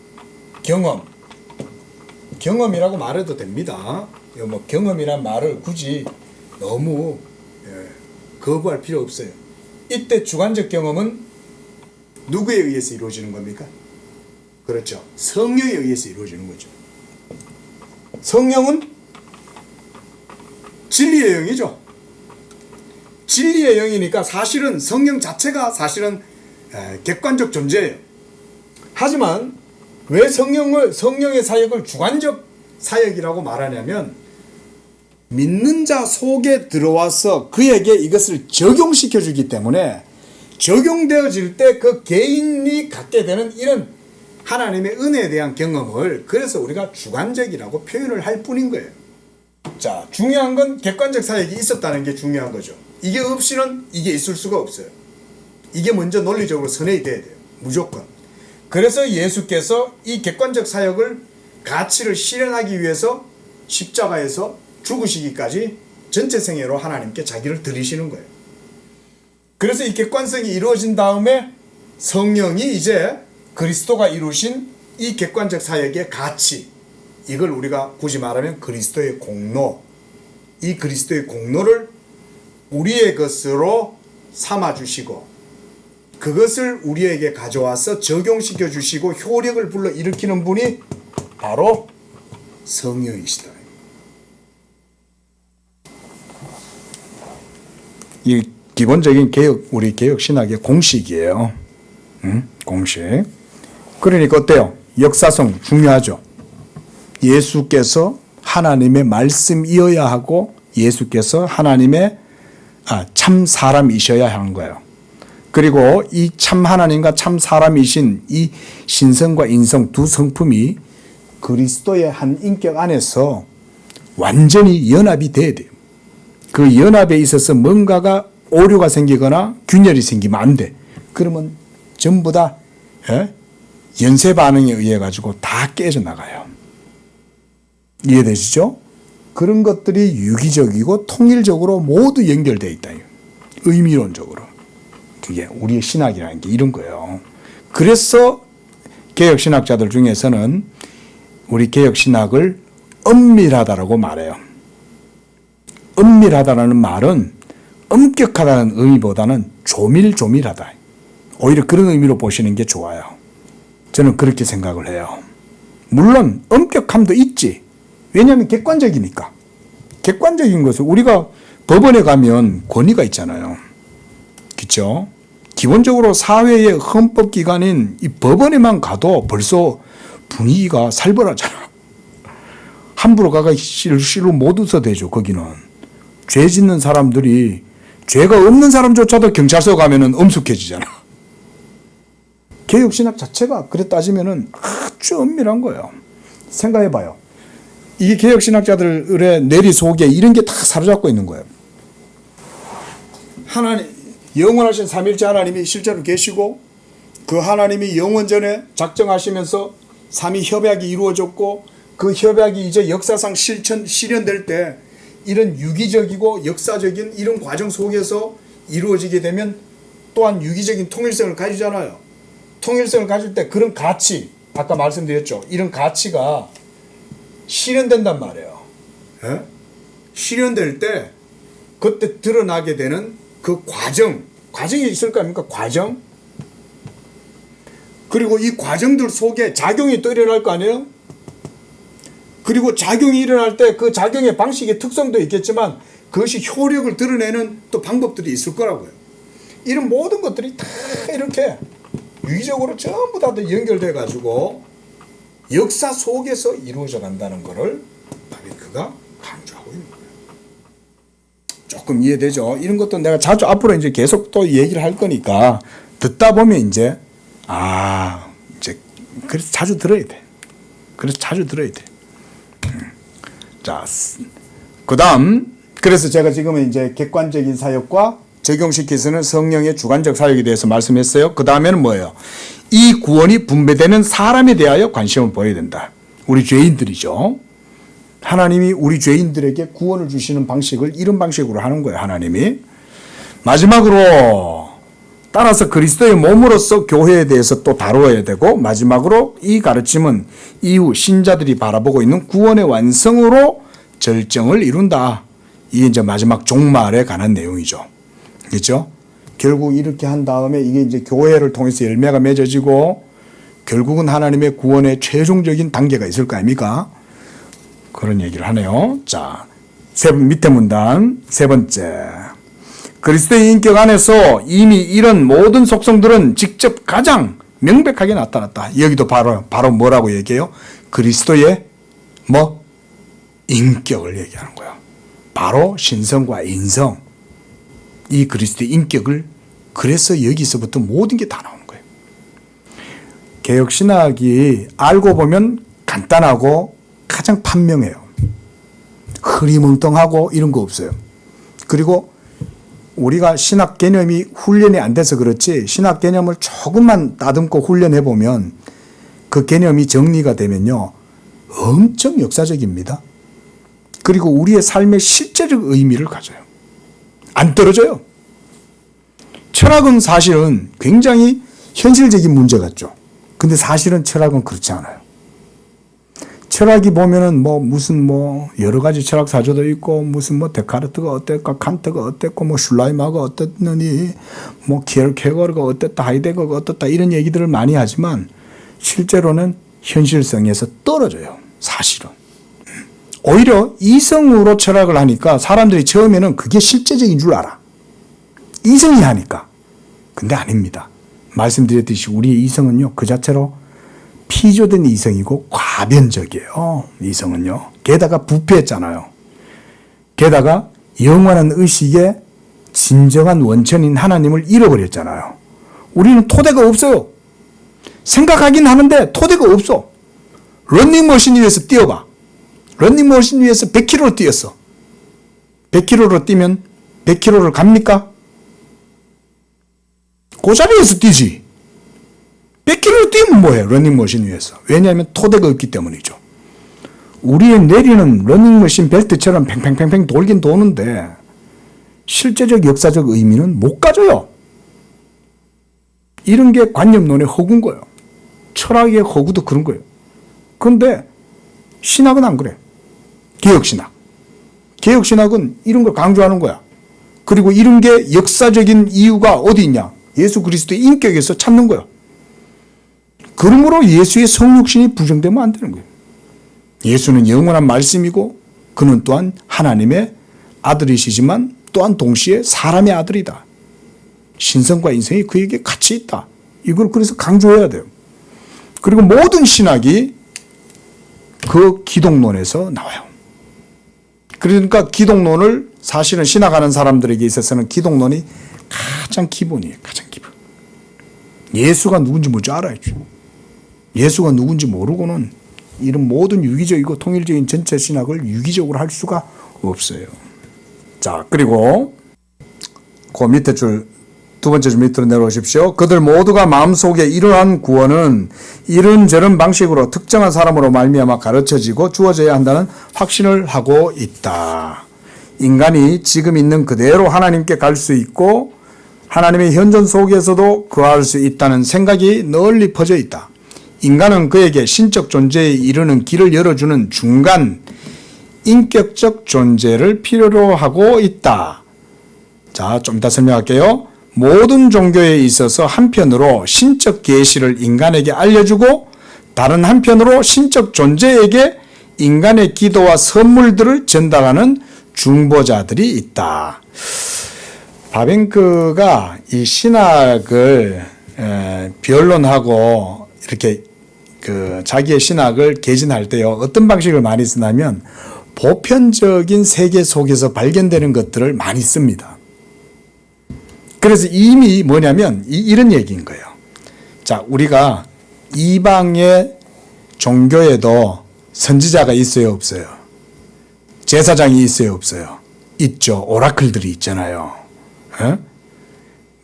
경험이라고 말해도 됩니다. 뭐 경험이란 말을 굳이 너무 거부할 필요 없어요. 이때 주관적 경험은 누구에 의해서 이루어지는 겁니까? 그렇죠. 성령에 의해서 이루어지는 거죠. 성령은 진리의 영이죠. 진리의 영이니까 사실은 성령 자체가 사실은 객관적 존재예요. 하지만 왜 성령의 사역을 주관적 사역이라고 말하냐면 믿는 자 속에 들어와서 그에게 이것을 적용시켜 주기 때문에 적용되어질 때 그 개인이 갖게 되는 이런 하나님의 은혜에 대한 경험을 그래서 우리가 주관적이라고 표현을 할 뿐인 거예요. 자, 중요한 건 객관적 사역이 있었다는 게 중요한 거죠. 이게 없이는 이게 있을 수가 없어요. 이게 먼저 논리적으로 선회가 돼야 돼요. 무조건. 그래서 예수께서 이 객관적 사역을 가치를 실현하기 위해서 십자가에서 죽으시기까지 전체 생애로 하나님께 자기를 드리시는 거예요. 그래서 이 객관성이 이루어진 다음에 성령이 이제 그리스도가 이루신 이 객관적 사역의 가치, 이걸 우리가 굳이 말하면 그리스도의 공로, 이 그리스도의 공로를 우리의 것으로 삼아주시고 그것을 우리에게 가져와서 적용시켜 주시고 효력을 불러 일으키는 분이 바로 성령이시다. 이 기본적인 우리 개혁 신학의 공식이에요. 공식. 그러니까 어때요? 역사성 중요하죠. 예수께서 하나님의 말씀이어야 하고 예수께서 하나님의 참 사람이셔야 하는 거예요. 그리고 이 참 하나님과 참 사람이신 이 신성과 인성 두 성품이 그리스도의 한 인격 안에서 완전히 연합이 돼야 돼요. 그 연합에 있어서 뭔가가 오류가 생기거나 균열이 생기면 안 돼. 그러면 전부 다 연쇄 반응에 의해 가지고 다 깨져 나가요. 이해되시죠? 그런 것들이 유기적이고 통일적으로 모두 연결되어 있다. 의미론적으로. 그게 우리의 신학이라는 게 이런 거예요. 그래서 개혁신학자들 중에서는 우리 개혁신학을 엄밀하다라고 말해요. 엄밀하다라는 말은 엄격하다는 의미보다는 조밀조밀하다. 오히려 그런 의미로 보시는 게 좋아요. 저는 그렇게 생각을 해요. 물론 엄격함도 있지. 왜냐하면 객관적이니까. 객관적인 것은 우리가 법원에 가면 권위가 있잖아요. 그렇죠? 기본적으로 사회의 헌법기관인 이 법원에만 가도 벌써 분위기가 살벌하잖아. 함부로 가가 실로 못 웃어대죠. 거기는. 죄 짓는 사람들이 죄가 없는 사람조차도 경찰서 가면은 엄숙해지잖아. 개혁신학 자체가 그래 따지면은 아주 엄밀한 거예요. 생각해봐요. 이게 개혁신학자들의 내리 속에 이런 게 다 사로잡고 있는 거예요. 하나님, 영원하신 삼일째 하나님이 실제로 계시고 그 하나님이 영원전에 작정하시면서 삼위 협약이 이루어졌고 그 협약이 이제 역사상 실현될 때 이런 유기적이고 역사적인 이런 과정 속에서 이루어지게 되면 또한 유기적인 통일성을 가지잖아요. 통일성을 가질 때 그런 가치, 아까 말씀드렸죠. 이런 가치가 실현된단 말이에요. 예? 실현될 때 그때 드러나게 되는 그 과정이 있을 거 아닙니까? 과정. 그리고 이 과정들 속에 작용이 또 일어날 거 아니에요? 그리고 작용이 일어날 때 그 작용의 방식의 특성도 있겠지만 그것이 효력을 드러내는 또 방법들이 있을 거라고요. 이런 모든 것들이 다 이렇게 유기적으로 전부 다 연결돼 가지고 역사 속에서 이루어져 간다는 것을 다비드가 강조하고 있는 거예요. 조금 이해되죠? 이런 것도 내가 자주 앞으로 이제 계속 또 얘기를 할 거니까 듣다 보면 이제 이제 그래서 자주 들어야 돼. 그래서 자주 들어야 돼. 자, 그다음 그래서 제가 지금은 이제 객관적인 사역과 적용시켜서는 성령의 주관적 사역에 대해서 말씀했어요. 그 다음에는 뭐예요? 이 구원이 분배되는 사람에 대하여 관심을 보여야 된다. 우리 죄인들이죠. 하나님이 우리 죄인들에게 구원을 주시는 방식을 이런 방식으로 하는 거예요. 하나님이. 마지막으로 따라서 그리스도의 몸으로서 교회에 대해서 또 다루어야 되고, 마지막으로 이 가르침은 이후 신자들이 바라보고 있는 구원의 완성으로 절정을 이룬다. 이게 이제 마지막 종말에 관한 내용이죠. 그렇죠? 결국 이렇게 한 다음에 이게 이제 교회를 통해서 열매가 맺어지고 결국은 하나님의 구원의 최종적인 단계가 있을 거 아닙니까? 그런 얘기를 하네요. 자, 밑에 문단 세 번째. 그리스도의 인격 안에서 이미 이런 모든 속성들은 직접 가장 명백하게 나타났다. 여기도 바로 뭐라고 얘기해요? 그리스도의 인격을 얘기하는 거야. 바로 신성과 인성. 이 그리스도의 인격을, 그래서 여기서부터 모든 게 다 나오는 거예요. 개혁신학이 알고 보면 간단하고 가장 판명해요. 흐리멍텅하고 이런 거 없어요. 그리고 우리가 신학 개념이 훈련이 안 돼서 그렇지, 신학 개념을 조금만 다듬고 훈련해 보면 그 개념이 정리가 되면요 엄청 역사적입니다. 그리고 우리의 삶의 실제적 의미를 가져요. 안 떨어져요. 철학은 사실은 굉장히 현실적인 문제 같죠. 근데 사실은 철학은 그렇지 않아요. 철학이 보면은 무슨 여러 가지 철학 사조도 있고, 무슨 데카르트가 어땠고, 칸트가 어땠고, 슐라이마가 어땠느니, 키르케고르가 어땠다, 하이데거가 어떻다, 이런 얘기들을 많이 하지만 실제로는 현실성에서 떨어져요. 사실은. 오히려 이성으로 철학을 하니까 사람들이 처음에는 그게 실제적인 줄 알아. 이성이 하니까. 근데 아닙니다. 말씀드렸듯이 우리의 이성은요, 그 자체로 피조된 이성이고 과변적이에요. 이성은요. 게다가 부패했잖아요. 게다가 영원한 의식의 진정한 원천인 하나님을 잃어버렸잖아요. 우리는 토대가 없어요. 생각하긴 하는데 토대가 없어. 러닝머신 위에서 뛰어봐. 러닝머신 위에서 100km로 뛰었어. 100km로 뛰면 100km를 갑니까? 그 자리에서 뛰지. 100km로 뛰면 뭐해? 러닝머신 위에서. 왜냐하면 토대가 없기 때문이죠. 우리의 내리는 러닝머신 벨트처럼 팽팽팽팽 돌긴 도는데 실제적 역사적 의미는 못 가져요. 이런 게 관념론의 허구인 거예요. 철학의 허구도 그런 거예요. 그런데 신학은 안 그래. 개혁신학. 개혁신학은 이런 걸 강조하는 거야. 그리고 이런 게 역사적인 이유가 어디 있냐? 예수 그리스도의 인격에서 찾는 거야. 그러므로 예수의 성육신이 부정되면 안 되는 거예요. 예수는 영원한 말씀이고 그는 또한 하나님의 아들이시지만 또한 동시에 사람의 아들이다. 신성과 인성이 그에게 같이 있다. 이걸 그래서 강조해야 돼요. 그리고 모든 신학이 그 기독론에서 나와요. 그러니까 기독론을 사실은 신학하는 사람들에게 있어서는 기독론이 가장 기본이에요. 가장 기본. 예수가 누군지 먼저 알아야죠. 예수가 누군지 모르고는 이런 모든 유기적이고 통일적인 전체 신학을 유기적으로 할 수가 없어요. 자, 그리고 그 밑에 줄 두 번째 줄 밑으로 내려오십시오. 그들 모두가 마음속에 이러한 구원은 이런저런 방식으로 특정한 사람으로 말미암아 가르쳐지고 주어져야 한다는 확신을 하고 있다. 인간이 지금 있는 그대로 하나님께 갈 수 있고 하나님의 현존 속에서도 거할 수 있다는 생각이 널리 퍼져 있다. 인간은 그에게 신적 존재에 이르는 길을 열어주는 중간 인격적 존재를 필요로 하고 있다. 자, 좀 이따 설명할게요. 모든 종교에 있어서 한편으로 신적 계시를 인간에게 알려주고 다른 한편으로 신적 존재에게 인간의 기도와 선물들을 전달하는 중보자들이 있다. 바빙크가 이 신학을 변론하고 이렇게 자기의 신학을 개진할 때요, 어떤 방식을 많이 쓰냐면 보편적인 세계 속에서 발견되는 것들을 많이 씁니다. 그래서 이미 뭐냐면 이런 얘기인 거예요. 자, 우리가 이방의 종교에도 선지자가 있어요, 없어요? 제사장이 있어요, 없어요? 있죠. 오라클들이 있잖아요.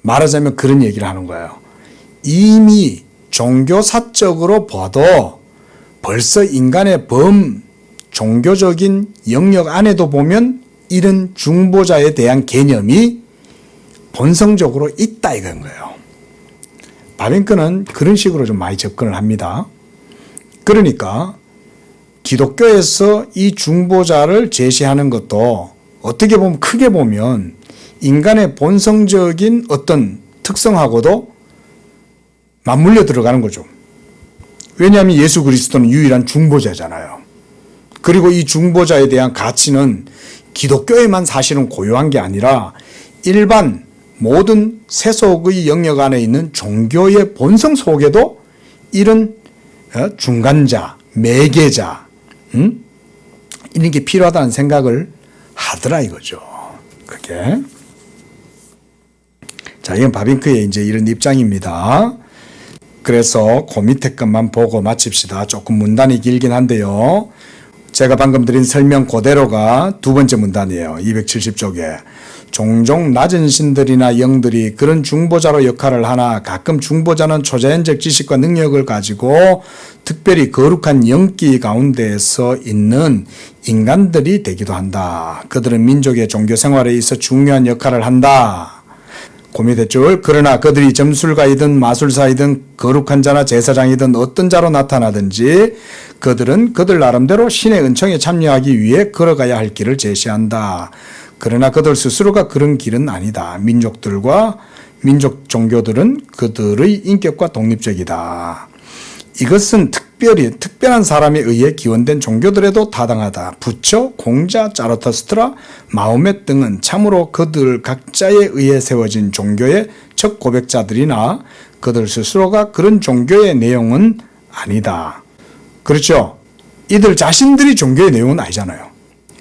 말하자면 그런 얘기를 하는 거예요. 이미 종교사적으로 봐도 벌써 인간의 종교적인 영역 안에도 보면 이런 중보자에 대한 개념이 본성적으로 있다 이건 거예요. 바빙크는 그런 식으로 좀 많이 접근을 합니다. 그러니까 기독교에서 이 중보자를 제시하는 것도 어떻게 보면 크게 보면 인간의 본성적인 어떤 특성하고도 맞물려 들어가는 거죠. 왜냐하면 예수 그리스도는 유일한 중보자잖아요. 그리고 이 중보자에 대한 가치는 기독교에만 사실은 고유한 게 아니라 일반 모든 세속의 영역 안에 있는 종교의 본성 속에도 이런 중간자, 매개자, 이런 게 필요하다는 생각을 하더라 이거죠. 그게. 자, 이건 바빙크의 이제 이런 입장입니다. 그래서 그 밑에 것만 보고 마칩시다. 조금 문단이 길긴 한데요. 제가 방금 드린 설명 그대로가 두 번째 문단이에요. 270쪽에. 종종 낮은 신들이나 영들이 그런 중보자로 역할을 하나 가끔 중보자는 초자연적 지식과 능력을 가지고 특별히 거룩한 영기 가운데에서 있는 인간들이 되기도 한다. 그들은 민족의 종교 생활에 있어 중요한 역할을 한다. 고미대줄. 그러나 그들이 점술가이든 마술사이든 거룩한 자나 제사장이든 어떤 자로 나타나든지 그들은 그들 나름대로 신의 은총에 참여하기 위해 걸어가야 할 길을 제시한다. 그러나 그들 스스로가 그런 길은 아니다. 민족 종교들은 그들의 인격과 독립적이다. 이것은 특별한 사람에 의해 기원된 종교들에도 타당하다. 부처, 공자, 자라토스트라, 마호멧 등은 참으로 그들 각자에 의해 세워진 종교의 첫 고백자들이나 그들 스스로가 그런 종교의 내용은 아니다. 그렇죠? 이들 자신들이 종교의 내용은 아니잖아요.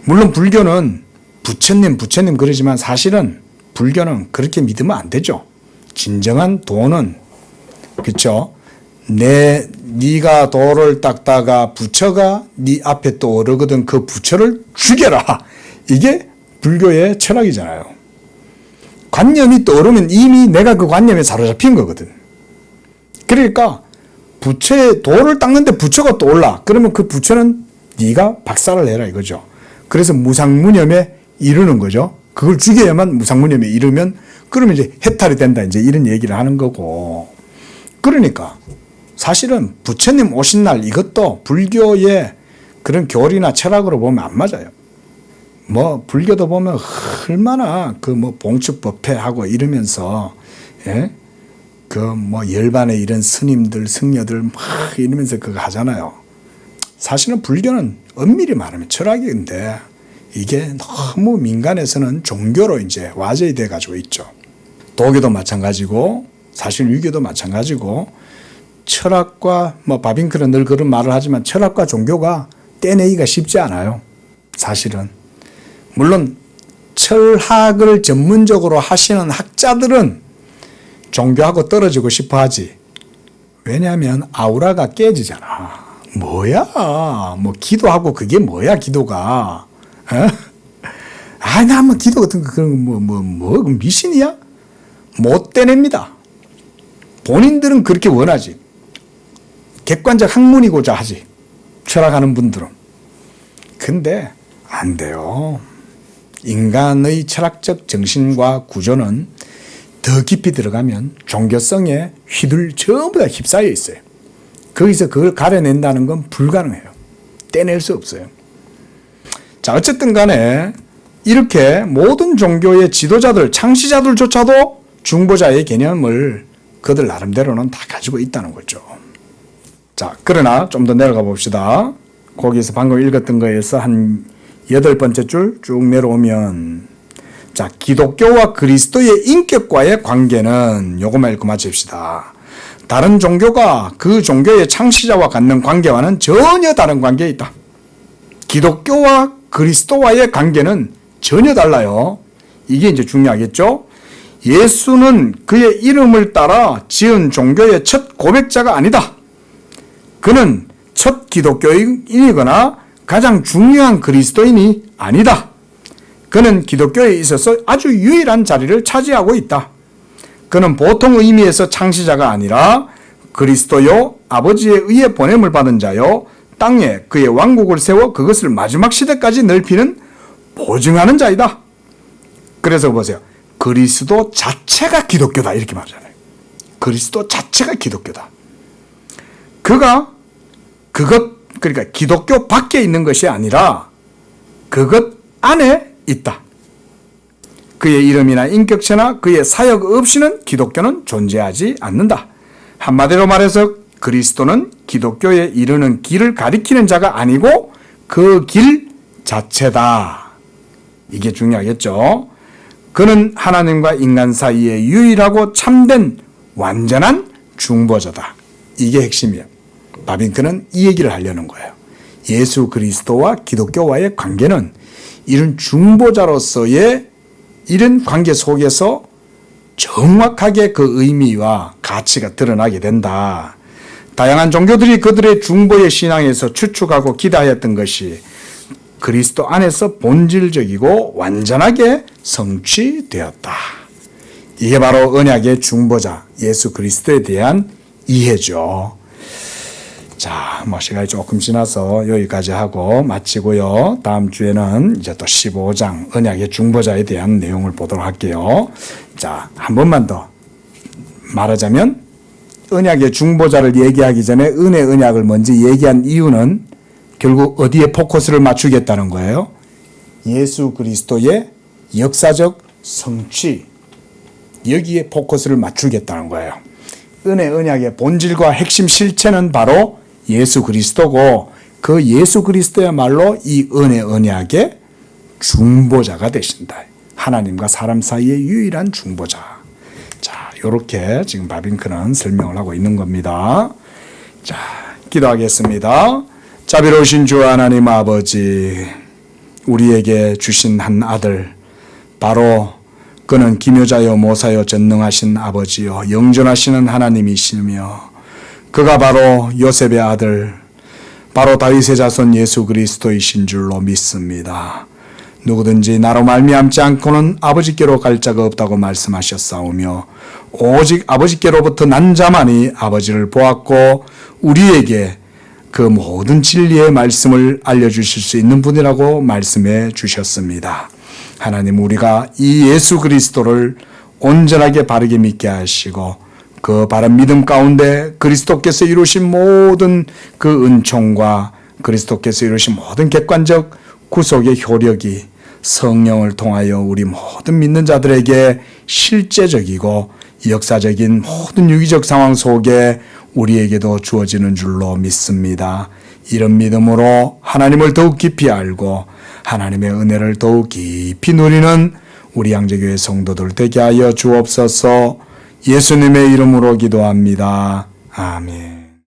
물론 불교는 부처님 그러지만 사실은 불교는 그렇게 믿으면 안 되죠. 진정한 도는, 그렇죠? 네가 돌을 닦다가 부처가 네 앞에 또 오르거든 그 부처를 죽여라. 이게 불교의 철학이잖아요. 관념이 떠오르면 이미 내가 그 관념에 사로잡힌 거거든. 그러니까 부처의 돌을 닦는데 부처가 떠올라. 그러면 그 부처는 네가 박살을 내라 이거죠. 그래서 무상무념에 이르는 거죠. 그걸 죽여야만 무상무념에 이르면 그러면 이제 해탈이 된다. 이제 이런 얘기를 하는 거고. 그러니까 사실은 부처님 오신 날 이것도 불교의 그런 교리나 철학으로 보면 안 맞아요. 뭐 불교도 보면 얼마나 그 뭐 봉축법회하고 이러면서 그 뭐 열반의 이런 스님들 승려들 막 이러면서 그거 하잖아요. 사실은 불교는 엄밀히 말하면 철학인데 이게 너무 민간에서는 종교로 이제 와전이 돼 가지고 있죠. 도교도 마찬가지고 사실 유교도 마찬가지고 철학과 뭐 바빙크는 늘 그런 말을 하지만 철학과 종교가 떼내기가 쉽지 않아요. 사실은. 물론 철학을 전문적으로 하시는 학자들은 종교하고 떨어지고 싶어 하지. 왜냐하면 아우라가 깨지잖아. 뭐야? 뭐 기도하고 그게 뭐야 기도가. 나 뭐 기도 같은 거 그런 뭐 미신이야? 못 떼냅니다. 본인들은 그렇게 원하지. 객관적 학문이고자 하지. 철학하는 분들은. 근데 안 돼요. 인간의 철학적 정신과 구조는 더 깊이 들어가면 종교성에 전부 다 휩싸여 있어요. 거기서 그걸 가려낸다는 건 불가능해요. 떼낼 수 없어요. 자, 어쨌든 간에 이렇게 모든 종교의 지도자들, 창시자들조차도 중보자의 개념을 그들 나름대로는 다 가지고 있다는 거죠. 자, 그러나 좀 더 내려가 봅시다. 거기서 방금 읽었던 거에서 한 8번째 줄 쭉 내려오면, 자, 기독교와 그리스도의 인격과의 관계는 요것만 읽고 마칩시다. 다른 종교가 그 종교의 창시자와 갖는 관계와는 전혀 다른 관계에 있다. 기독교와 그리스도와의 관계는 전혀 달라요. 이게 이제 중요하겠죠? 예수는 그의 이름을 따라 지은 종교의 첫 고백자가 아니다. 그는 첫 기독교인이거나 가장 중요한 그리스도인이 아니다. 그는 기독교에 있어서 아주 유일한 자리를 차지하고 있다. 그는 보통 의미에서 창시자가 아니라 그리스도요, 아버지에 의해 보냄을 받은 자요, 땅에 그의 왕국을 세워 그것을 마지막 시대까지 넓히는 보증하는 자이다. 그래서 보세요. 그리스도 자체가 기독교다 이렇게 말하잖아요. 그리스도 자체가 기독교다. 그러니까 기독교 밖에 있는 것이 아니라 그것 안에 있다. 그의 이름이나 인격체나 그의 사역 없이는 기독교는 존재하지 않는다. 한마디로 말해서 그리스도는 기독교에 이르는 길을 가리키는 자가 아니고 그 길 자체다. 이게 중요하겠죠. 그는 하나님과 인간 사이에 유일하고 참된 완전한 중보자다. 이게 핵심이에요. 바빙크는 이 얘기를 하려는 거예요. 예수 그리스도와 기독교와의 관계는 이런 중보자로서의 이런 관계 속에서 정확하게 그 의미와 가치가 드러나게 된다. 다양한 종교들이 그들의 중보의 신앙에서 추측하고 기대하였던 것이 그리스도 안에서 본질적이고 완전하게 성취되었다. 이게 바로 언약의 중보자 예수 그리스도에 대한 이해죠. 자, 시간이 조금 지나서 여기까지 하고 마치고요. 다음 주에는 이제 또 15장 언약의 중보자에 대한 내용을 보도록 할게요. 자, 한 번만 더 말하자면 언약의 중보자를 얘기하기 전에 은혜 언약을 먼저 얘기한 이유는 결국 어디에 포커스를 맞추겠다는 거예요? 예수 그리스도의 역사적 성취, 여기에 포커스를 맞추겠다는 거예요. 은혜 언약의 본질과 핵심 실체는 바로 예수 그리스도고 그 예수 그리스도야말로 이 은혜 언약의 중보자가 되신다. 하나님과 사람 사이의 유일한 중보자. 자, 요렇게 지금 바빙크는 설명을 하고 있는 겁니다. 자, 기도하겠습니다. 자비로우신 주 하나님 아버지, 우리에게 주신 한 아들, 바로 그는 기묘자여 모사여 전능하신 아버지여 영존하시는 하나님이시며 그가 바로 요셉의 아들, 바로 다윗의 자손 예수 그리스도이신 줄로 믿습니다. 누구든지 나로 말미암지 않고는 아버지께로 갈 자가 없다고 말씀하셨사오며 오직 아버지께로부터 난 자만이 아버지를 보았고 우리에게 그 모든 진리의 말씀을 알려주실 수 있는 분이라고 말씀해 주셨습니다. 하나님, 우리가 이 예수 그리스도를 온전하게 바르게 믿게 하시고 그 바른 믿음 가운데 그리스도께서 이루신 모든 그 은총과 그리스도께서 이루신 모든 객관적 구속의 효력이 성령을 통하여 우리 모든 믿는 자들에게 실제적이고 역사적인 모든 유기적 상황 속에 우리에게도 주어지는 줄로 믿습니다. 이런 믿음으로 하나님을 더욱 깊이 알고 하나님의 은혜를 더욱 깊이 누리는 우리 양재교회 성도들 되게 하여 주옵소서. 예수님의 이름으로 기도합니다. 아멘.